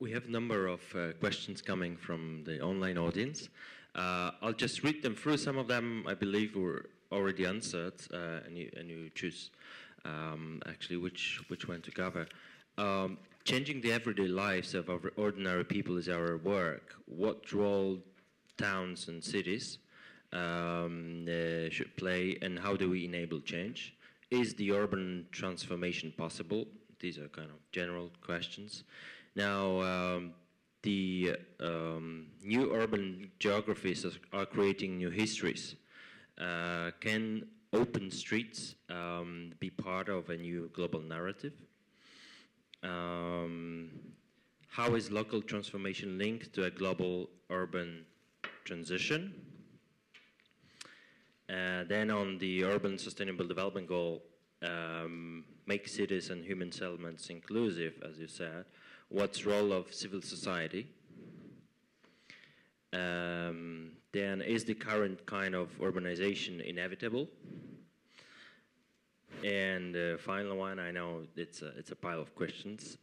We have a number of questions coming from the online audience. I'll just read them through. Some of them, I believe, were already answered, and you choose actually which one to cover. Changing the everyday lives of our ordinary people is our work. What role towns and cities should play, and how do we enable change? Is the urban transformation possible? These are kind of general questions. Now, the new urban geographies are creating new histories. Can open streets be part of a new global narrative? How is local transformation linked to a global urban transition? Then on the urban sustainable development goal, make cities and human settlements inclusive, as you said. What's role of civil society? Then is the current kind of urbanization inevitable? And final one, I know it's a pile of questions.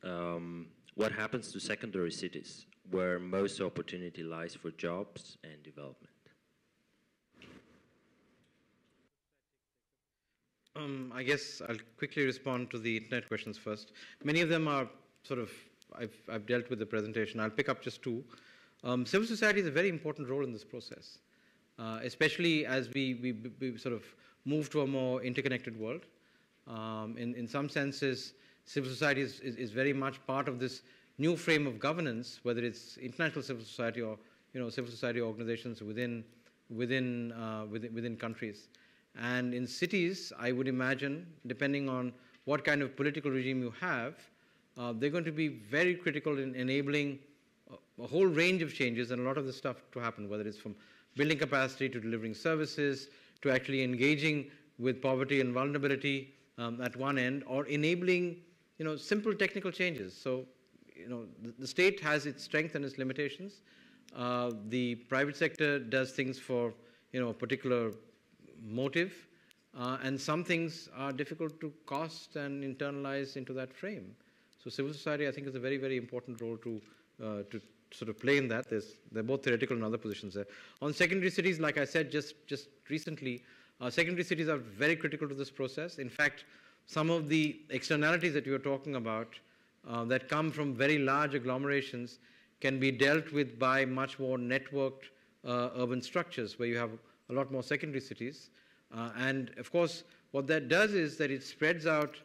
What happens to secondary cities where most opportunity lies for jobs and development? I guess I'll quickly respond to the internet questions first. Many of them are sort of, I've dealt with the presentation. I'll pick up just two. Civil society has a very important role in this process, especially as we sort of move to a more interconnected world. In some senses, civil society is very much part of this new frame of governance, whether it's international civil society or civil society organizations within countries. And in cities, I would imagine, depending on what kind of political regime you have, they're going to be very critical in enabling a whole range of changes and a lot of this stuff to happen, whether it's from building capacity to delivering services to actually engaging with poverty and vulnerability at one end, or enabling, simple technical changes. So, the state has its strength and its limitations. The private sector does things for, a particular motive, and some things are difficult to cost and internalize into that frame. So civil society, I think, is a very, very important role to sort of play in that. They're both theoretical and other positions there. On secondary cities, like I said just recently, secondary cities are very critical to this process. In fact, some of the externalities that you were talking about that come from very large agglomerations can be dealt with by much more networked urban structures where you have a lot more secondary cities. And of course, what that does is that it spreads out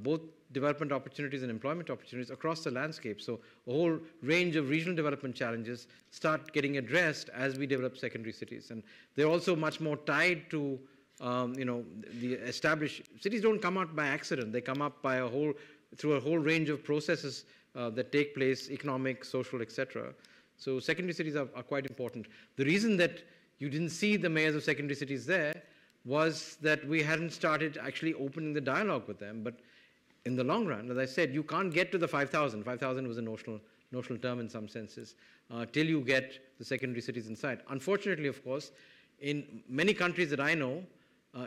both development opportunities and employment opportunities across the landscape. So a whole range of regional development challenges start getting addressed as we develop secondary cities. And they're also much more tied to, the established cities don't come out by accident. They come up by through a whole range of processes that take place, economic, social, etc. So secondary cities are quite important. The reason that you didn't see the mayors of secondary cities there was that we hadn't started actually opening the dialogue with them. But in the long run, as I said, you can't get to the 5,000. 5,000 was a notional term in some senses, till you get the secondary cities inside. Unfortunately, of course, in many countries that I know,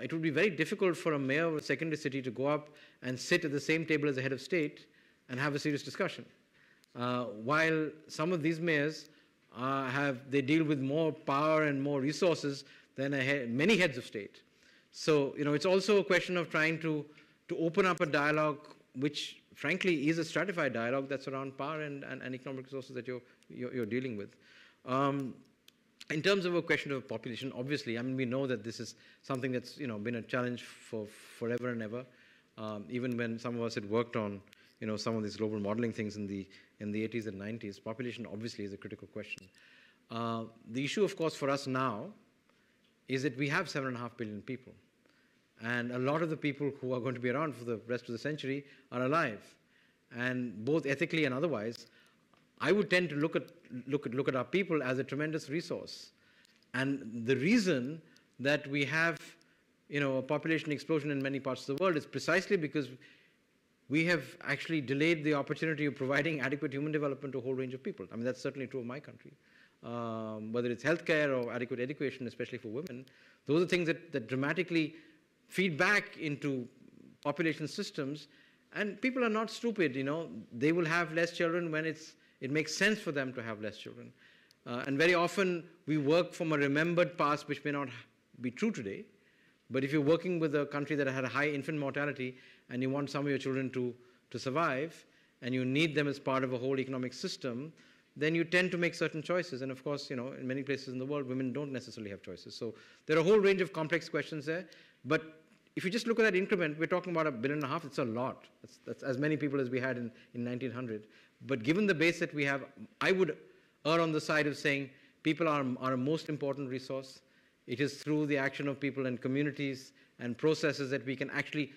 it would be very difficult for a mayor of a secondary city to go up and sit at the same table as the head of state and have a serious discussion. While some of these mayors they deal with more power and more resources than many heads of state. So, it's also a question of trying to open up a dialogue which, frankly, is a stratified dialogue that's around power and economic resources that you're dealing with. In terms of a question of population, obviously, we know that this is something that's, been a challenge for forever and ever. Even when some of us had worked on, some of these global modeling things in the 80s and 90s, population obviously is a critical question. The issue, of course, for us now is that we have 7.5 billion people. And a lot of the people who are going to be around for the rest of the century are alive. And both ethically and otherwise, I would tend to look at our people as a tremendous resource. And the reason that we have, a population explosion in many parts of the world is precisely because we have actually delayed the opportunity of providing adequate human development to a whole range of people. That's certainly true of my country. Whether it's healthcare or adequate education, especially for women, those are things that dramatically feed back into population systems. And people are not stupid, They will have less children when it makes sense for them to have less children. And very often we work from a remembered past which may not be true today. But if you're working with a country that had a high infant mortality and you want some of your children to survive and you need them as part of a whole economic system, then you tend to make certain choices. And of course, in many places in the world, women don't necessarily have choices. So there are a whole range of complex questions there. But if you just look at that increment, we're talking about 1.5 billion. It's a lot. That's as many people as we had in 1900. But given the base that we have, I would err on the side of saying people are a most important resource. It is through the action of people and communities and processes that we can actually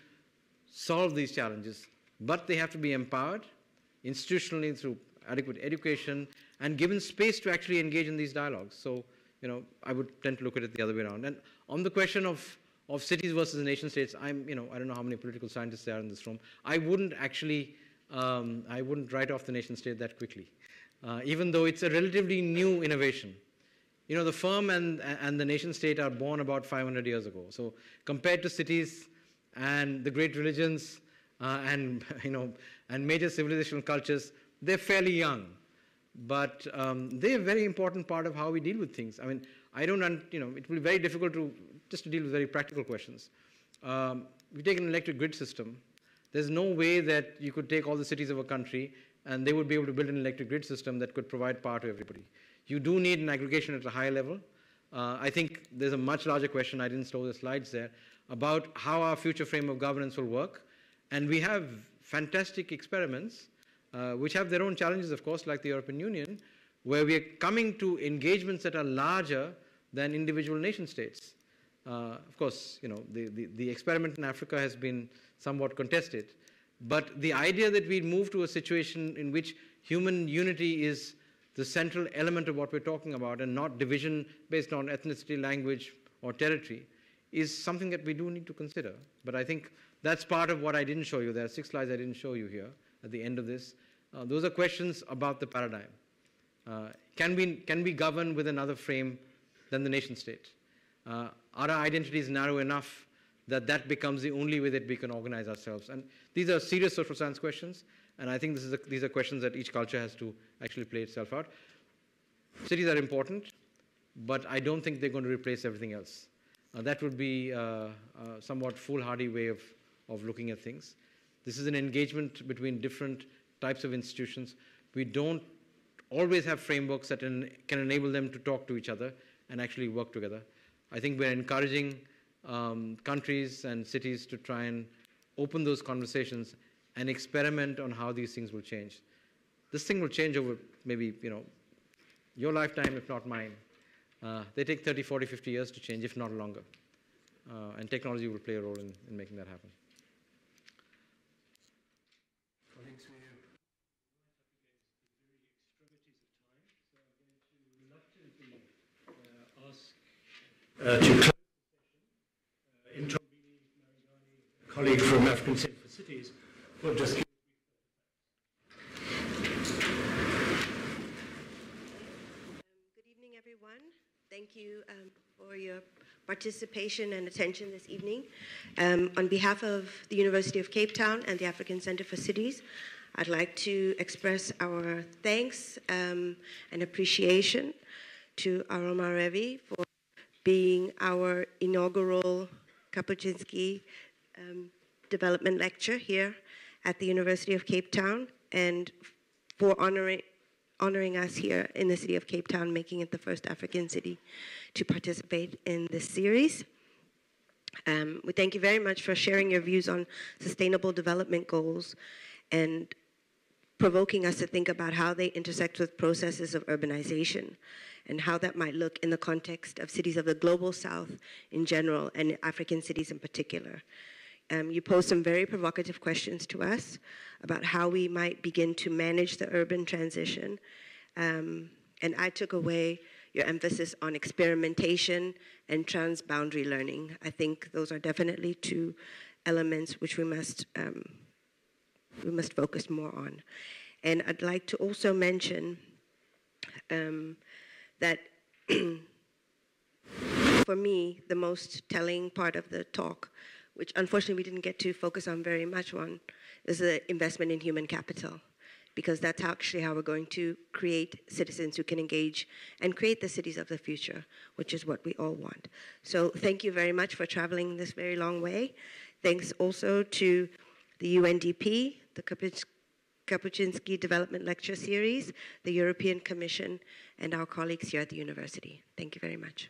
solve these challenges. But they have to be empowered institutionally through adequate education and given space to actually engage in these dialogues. So, I would tend to look at it the other way around. And on the question of cities versus nation states, I don't know how many political scientists there are in this room. I wouldn't write off the nation state that quickly, even though it's a relatively new innovation. The firm and the nation state are born about 500 years ago. So compared to cities and the great religions and major civilizational cultures, they're fairly young. But they're a very important part of how we deal with things. It will be very difficult to deal with very practical questions. We take an electric grid system. There's no way that you could take all the cities of a country and they would be able to build an electric grid system that could provide power to everybody. You do need an aggregation at a high level. I think there's a much larger question, I didn't show the slides there, about how our future frame of governance will work. And we have fantastic experiments, which have their own challenges, of course, like the European Union, where we are coming to engagements that are larger than individual nation states. Of course, the experiment in Africa has been somewhat contested. But the idea that we move to a situation in which human unity is the central element of what we're talking about and not division based on ethnicity, language, or territory is something that we do need to consider. But I think that's part of what I didn't show you. There are 6 slides I didn't show you here at the end of this. Those are questions about the paradigm. Can we govern with another frame than the nation state? Are our identities narrow enough that that becomes the only way that we can organize ourselves? And these are serious social science questions, and I think these are questions that each culture has to actually play itself out. Cities are important, but I don't think they're going to replace everything else. That would be a somewhat foolhardy way of looking at things. This is an engagement between different types of institutions. We don't always have frameworks that can enable them to talk to each other and actually work together. I think we're encouraging countries and cities to try and open those conversations and experiment on how these things will change. This thing will change over maybe, your lifetime, if not mine. They take 30, 40, 50 years to change, if not longer. And technology will play a role in making that happen. Colleagues, we might have against the very extremities of time, so I'm going to reluctantly ask to close the session. A colleague from African Center for Cities will just give Good evening, everyone. Thank you for your participation and attention this evening. On behalf of the University of Cape Town and the African Center for Cities, I'd like to express our thanks and appreciation to Aromar Revi for being our inaugural Kapuscinski Development Lecture here at the University of Cape Town, and for honoring us here in the city of Cape Town, making it the first African city to participate in this series. We thank you very much for sharing your views on sustainable development goals and provoking us to think about how they intersect with processes of urbanization and how that might look in the context of cities of the global south in general and African cities in particular. You posed some very provocative questions to us about how we might begin to manage the urban transition. And I took away your emphasis on experimentation and transboundary learning. I think those are definitely two elements which we must focus more on. And I'd like to also mention that for me, the most telling part of the talk, which unfortunately we didn't get to focus on very much on, is the investment in human capital, because that's actually how we're going to create citizens who can engage and create the cities of the future, which is what we all want. So thank you very much for traveling this very long way. Thanks also to the UNDP, the Kapuscinski Development Lecture Series, the European Commission, and our colleagues here at the university. Thank you very much.